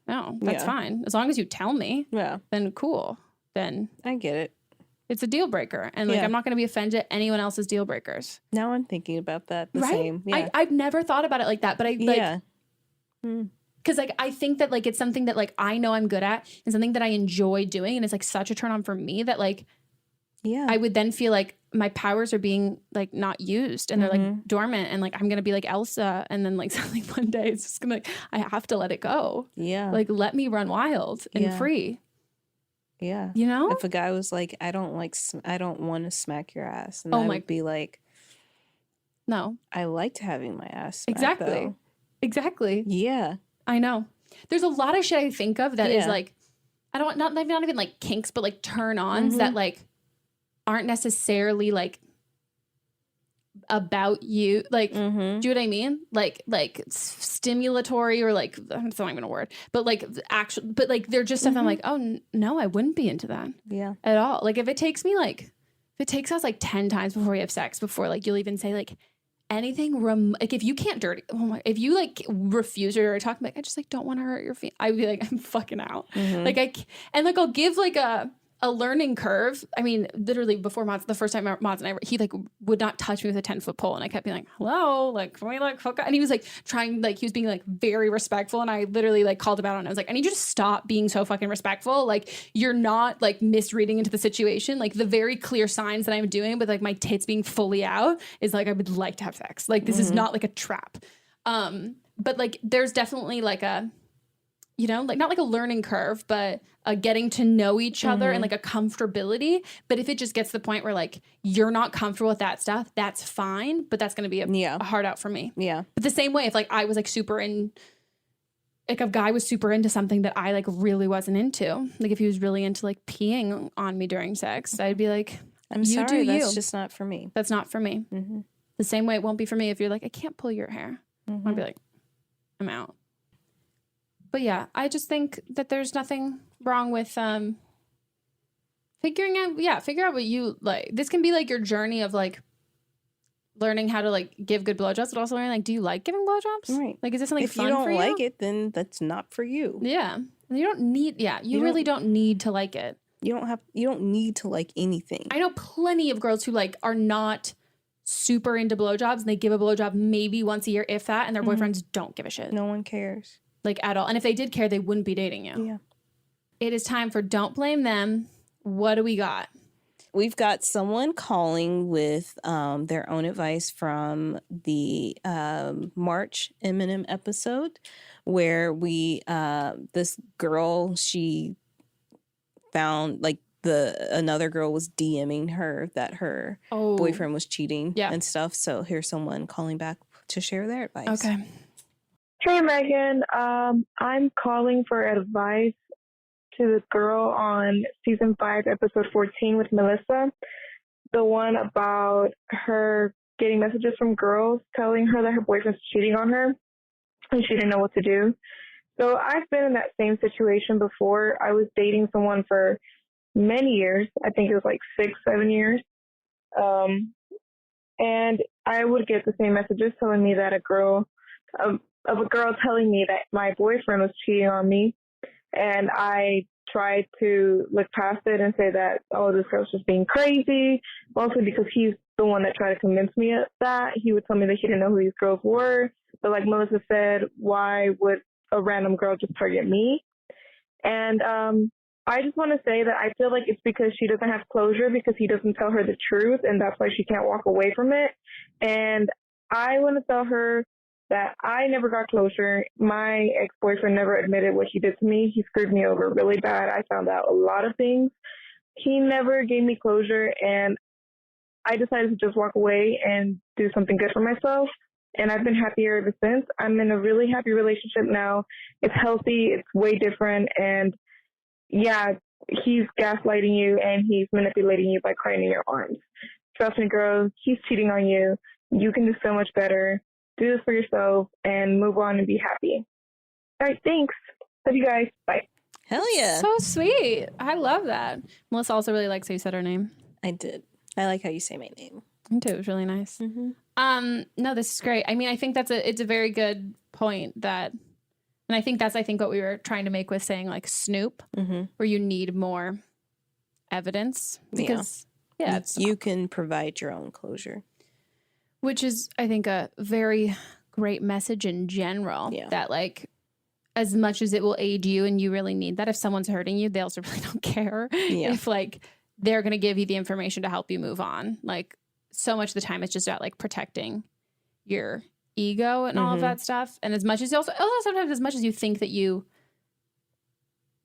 no, that's fine. As long as you tell me, then cool. Then I get it. It's a deal breaker. And like, I'm not going to be offended at anyone else's deal breakers. Now I'm thinking about that the same. Yeah. I've never thought about it like that, but because like I think that like it's something that like I know I'm good at and something that I enjoy doing, and it's like such a turn on for me that like I would then feel like my powers are being like not used and they're like dormant, and like I'm gonna be like Elsa, and then like something one day it's just gonna I have to let it go. Like let me run wild and free. You know, if a guy was like, I don't want to smack your ass, and I would be like, no, I liked having my ass smacked, exactly. Yeah, I know. There's a lot of shit I think of that is like, I don't not even like kinks, but like turn ons that like aren't necessarily like about you, like do you know what I mean, like stimulatory, or like that's not even a word, but like actual, but like they're just stuff I'm like, oh no, I wouldn't be into that at all. Like if it takes us like 10 times before we have sex, before like you'll even say like anything like if you can't if you like refuse or talk, like I just like don't want to hurt your feet, I'd be like I'm fucking out. Like and like I'll give like a learning curve. I mean, literally before Monts, the first time Monts and I, he like would not touch me with a 10-foot pole, and I kept being like, hello, like can we like hook up? And he was like trying, like he was being like very respectful, and I literally like called him out on it. I was like, I need you to stop being so fucking respectful. Like you're not like misreading into the situation. Like the very clear signs that I'm doing with like my tits being fully out is like I would like to have sex. Like this is not like a trap. But like there's definitely like a, you know, like not like a learning curve, but a getting to know each other and like a comfortability. But if it just gets to the point where like you're not comfortable with that stuff, that's fine. But that's going to be a hard out for me. Yeah. But the same way, if like I was like super in, like a guy was super into something that I like really wasn't into, like if he was really into like peeing on me during sex, I'd be like, I'm sorry, that's just not for me. That's not for me. The same way it won't be for me if you're like, I can't pull your hair. I'd be like, I'm out. But yeah, I just think that there's nothing wrong with figure out what you like. This can be like your journey of like learning how to like give good blowjobs, but also learning like, do you like giving blowjobs? Right. Like, is this something fun for you? If you don't like it, then that's not for you. Yeah. You don't need, you really don't need to like it. You don't need to like anything. I know plenty of girls who like are not super into blowjobs, and they give a blowjob maybe once a year, if that, and their boyfriends don't give a shit. No one cares. Like at all. And if they did care, they wouldn't be dating you. Yeah. It is time for Don't Blame Them. What do we got? We've got someone calling with their own advice from the March Eminem episode, where this girl, she found like another girl was DMing her that her boyfriend was cheating and stuff. So here's someone calling back to share their advice. Okay. Hey, Megan. I'm calling for advice to the girl on season 5, episode 14 with Melisa. The one about her getting messages from girls telling her that her boyfriend's cheating on her and she didn't know what to do. So I've been in that same situation before. I was dating someone for many years. I think it was like 6-7 years. And I would get the same messages telling me that a girl telling me that my boyfriend was cheating on me. And I tried to look past it and say that, oh, this girl's just being crazy, mostly because he's the one that tried to convince me of that. He would tell me that he didn't know who these girls were. But like Melisa said, why would a random girl just target me? And I just want to say that I feel like it's because she doesn't have closure, because he doesn't tell her the truth, and that's why she can't walk away from it. And I want to tell her that I never got closure. My ex-boyfriend never admitted what he did to me. He screwed me over really bad. I found out a lot of things. He never gave me closure, and I decided to just walk away and do something good for myself. And I've been happier ever since. I'm in a really happy relationship now. It's healthy. It's way different. And yeah, he's gaslighting you and he's manipulating you by crying in your arms. Trust me, girl, he's cheating on you. You can do so much better. Do this for yourself and move on and be happy. All right, thanks. Love you guys. Bye. Hell yeah. So sweet. I love that. Melissa also really likes how you said her name. I did. I like how you say my name. Me too. It was really nice. No, this is great. I mean, I think it's a very good point that, and I think that's what we were trying to make with saying like Snoop, where you need more evidence because you can provide your own closure, which is, I think, a very great message in general. That like, as much as it will aid you and you really need that, if someone's hurting you, they also really don't care if like they're going to give you the information to help you move on. Like, so much of the time it's just about like protecting your ego and all of that stuff. And as much as also sometimes as much as you think that you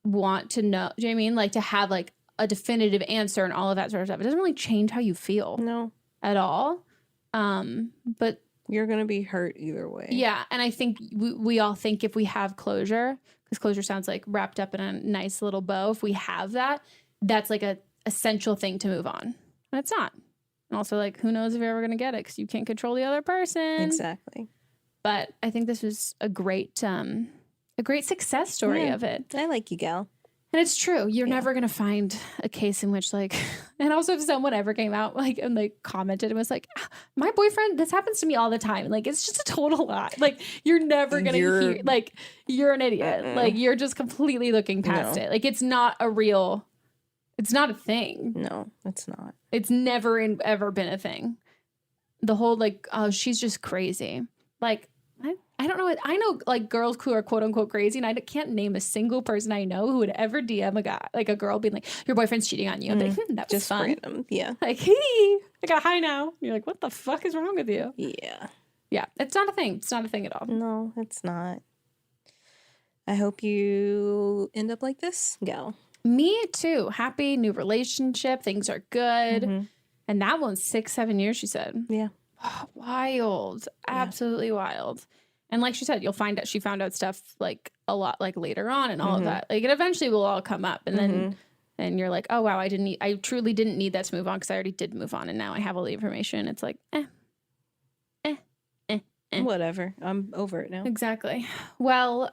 want to know, do you know what I mean? Like to have like a definitive answer and all of that sort of stuff. It doesn't really change how you feel at all. But you're going to be hurt either way. Yeah. And I think we all think if we have closure, because closure sounds like wrapped up in a nice little bow. If we have that, that's like a essential thing to move on. And it's not. And also like, who knows if you're ever going to get it because you can't control the other person. Exactly. But I think this was a great success story of it. I like you, gal. And it's true. You're never going to find a case in which like, and also if someone ever came out like and like commented and was like, my boyfriend, this happens to me all the time. Like, it's just a total lie. Like, you're never going to hear, like, you're an idiot. Like, you're just completely looking past it. Like, it's not a thing. No, it's not. It's never ever been a thing. The whole like, oh, she's just crazy. Like, I don't know. I know like girls who are quote unquote crazy, and I can't name a single person I know who would ever DM a guy, like a girl being like, your boyfriend's cheating on you. I'm like, that was just fun. Random. Yeah. Like, hey, I got high now. You're like, what the fuck is wrong with you? Yeah. Yeah. It's not a thing. It's not a thing at all. No, it's not. I hope you end up like this, gal. Me too. Happy new relationship. Things are good. And that one's 6-7 years, she said. Yeah. Oh, wild. Absolutely wild. And like she said, you'll find out she found out stuff like a lot like later on and all of that. Like it eventually will all come up. And then and you're like, oh wow, I truly didn't need that to move on because I already did move on and now I have all the information. It's like, whatever. I'm over it now. Exactly. Well,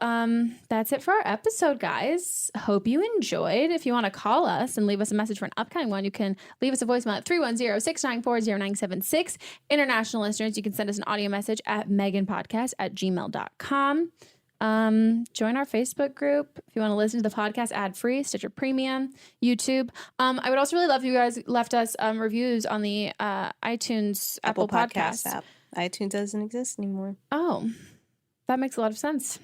that's it for our episode, guys. Hope you enjoyed. If you want to call us and leave us a message for an upcoming one, you can leave us a voicemail at 310-694-0976. International listeners, you can send us an audio message at meghanpodcast@gmail.com. Join our Facebook group if you want to listen to the podcast ad-free, Stitcher Premium, YouTube. I would also really love if you guys left us reviews on the iTunes Apple Podcasts app. iTunes doesn't exist anymore. Oh, that makes a lot of sense.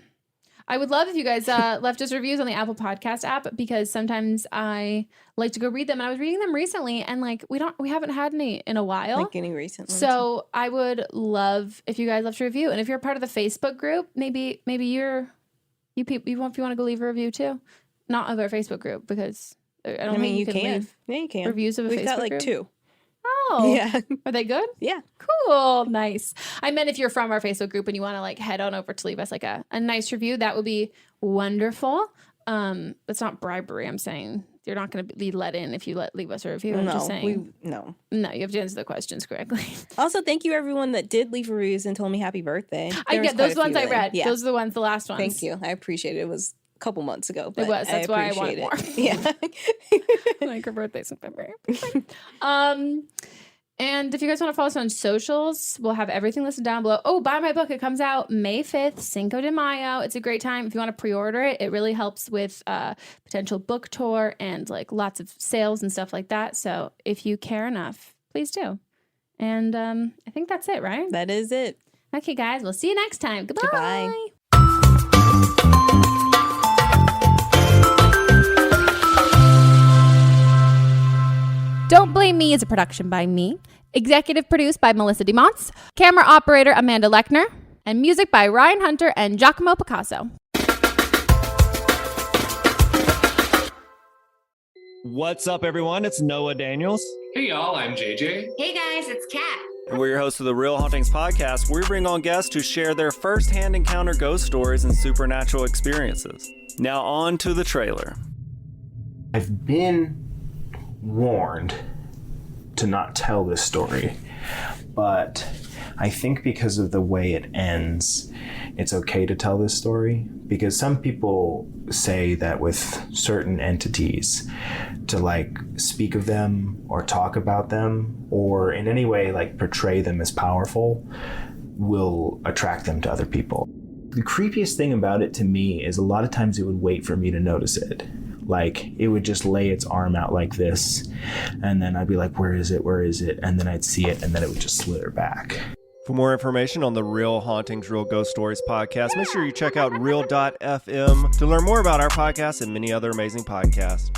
I would love if you guys left us reviews on the Apple Podcast app because sometimes I like to go read them. And I was reading them recently and like we haven't had any in a while. Like any recent ones. So I would love if you guys left a review. And if you're part of the Facebook group, maybe you want to go leave a review too. Not of our Facebook group because I don't think you can leave you can. Reviews of a Facebook group. We've got like 2. Oh, yeah. Are they good? Yeah. Cool. Nice. I meant if you're from our Facebook group and you want to like head on over to leave us like a nice review, that would be wonderful. It's not bribery. I'm saying you're not going to be let in if you leave us a review. I'm just saying. No, you have to answer the questions correctly. Also, thank you everyone that did leave reviews and told me happy birthday. I get those ones I read. Yeah. Those are the last ones. Thank you. I appreciate it. It was couple months ago, but it was. That's why I wanted more. Yeah. Like her birthday's in February. And if you guys want to follow us on socials, we'll have everything listed down below. Oh, buy my book. It comes out May 5th, Cinco de Mayo. It's a great time. If you want to pre-order it, it really helps with potential book tour and like lots of sales and stuff like that. So if you care enough, please do. And I think that's it, right? That is it. Okay, guys. We'll see you next time. Goodbye. Goodbye. Don't Blame Me is a production by me. Executive produced by Melisa Monts. Camera operator Amanda Lechner. And music by Ryan Hunter and Giacomo Picasso. What's up, everyone? It's Noah Daniels. Hey, y'all. I'm JJ. Hey, guys. It's Kat. And we're your hosts of the Real Hauntings podcast, where we bring on guests who share their first-hand encounter ghost stories and supernatural experiences. Now on to the trailer. I've been warned to not tell this story, but I think because of the way it ends, it's okay to tell this story, because some people say that with certain entities, to like speak of them or talk about them or in any way like portray them as powerful will attract them to other people. The creepiest thing about it to me is a lot of times it would wait for me to notice it. Like, it would just lay its arm out like this, and then I'd be like, where is it? Where is it? And then I'd see it, and then it would just slither back. For more information on the Real Hauntings, Real Ghost Stories podcast, make sure you check out real.fm to learn more about our podcast and many other amazing podcasts.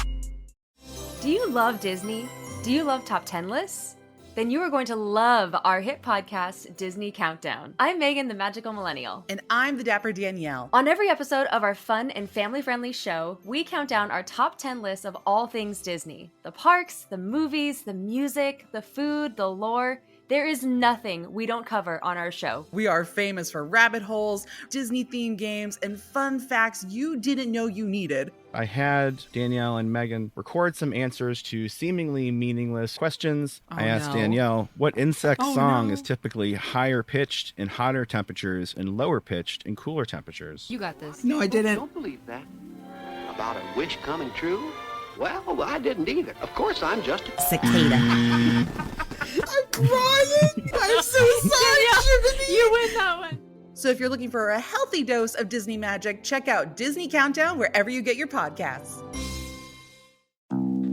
Do you love Disney? Do you love top 10 lists? Then you are going to love our hit podcast, Disney Countdown. I'm Megan, the Magical Millennial. And I'm the Dapper Danielle. On every episode of our fun and family-friendly show, we count down our top 10 lists of all things Disney. The parks, the movies, the music, the food, the lore. There is nothing we don't cover on our show. We are famous for rabbit holes, Disney-themed games, and fun facts you didn't know you needed. I had Danielle and Megan record some answers to seemingly meaningless questions. I asked Danielle what insect song is typically higher pitched in hotter temperatures and lower pitched in cooler temperatures. You got this. No, I didn't. Don't believe that. About a wish coming true? Well, I didn't either. Of course, I'm just a cicada. I'm crying. I'm so sorry, Jiminy. You win that one. So if you're looking for a healthy dose of Disney magic, check out Disney Countdown wherever you get your podcasts.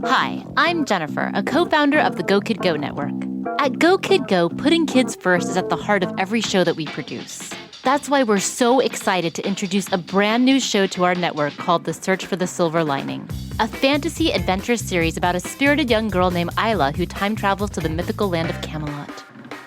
Hi, I'm Jennifer, a co-founder of the Go Kid Go Network. At Go Kid Go, putting kids first is at the heart of every show that we produce. That's why we're so excited to introduce a brand new show to our network called The Search for the Silver Lining, a fantasy adventure series about a spirited young girl named Isla who time travels to the mythical land of Camelot.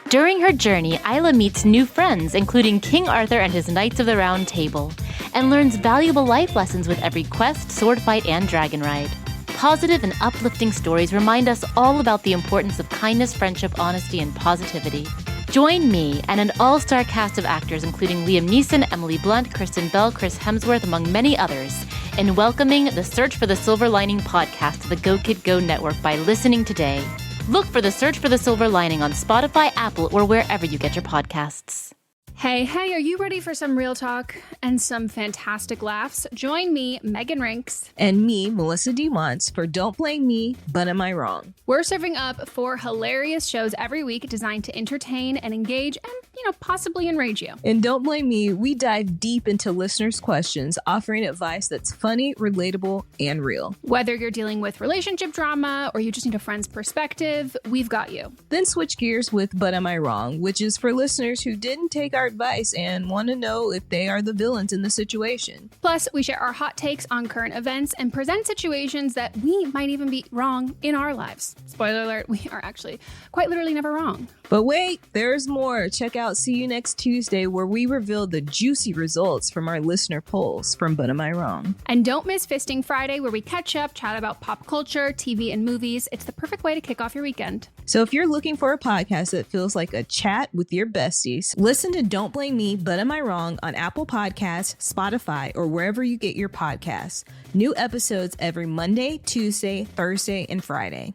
During her journey, Isla meets new friends, including King Arthur and his Knights of the Round Table, and learns valuable life lessons with every quest, sword fight, and dragon ride. Positive and uplifting stories remind us all about the importance of kindness, friendship, honesty, and positivity. Join me and an all-star cast of actors including Liam Neeson, Emily Blunt, Kristen Bell, Chris Hemsworth, among many others, in welcoming the Search for the Silver Lining podcast to the Go Kid Go Network by listening today. Look for the Search for the Silver Lining on Spotify, Apple, or wherever you get your podcasts. Hey, are you ready for some real talk and some fantastic laughs? Join me, Megan Rinks. And me, Melisa D. Monts, for Don't Blame Me, But Am I Wrong? We're serving up 4 hilarious shows every week designed to entertain and engage and, possibly enrage you. And Don't Blame Me, we dive deep into listeners' questions, offering advice that's funny, relatable, and real. Whether you're dealing with relationship drama or you just need a friend's perspective, we've got you. Then switch gears with But Am I Wrong, which is for listeners who didn't take our advice and want to know if they are the villains in the situation. Plus, we share our hot takes on current events and present situations that we might even be wrong in our lives. Spoiler alert, we are actually quite literally never wrong. But wait, there's more. Check out See You Next Tuesday, where we reveal the juicy results from our listener polls from But Am I Wrong? And don't miss Fisting Friday, where we catch up, chat about pop culture, TV, and movies. It's the perfect way to kick off your weekend. So if you're looking for a podcast that feels like a chat with your besties, listen to Don't Blame Me, But Am I Wrong on Apple Podcasts, Spotify, or wherever you get your podcasts. New episodes every Monday, Tuesday, Thursday, and Friday.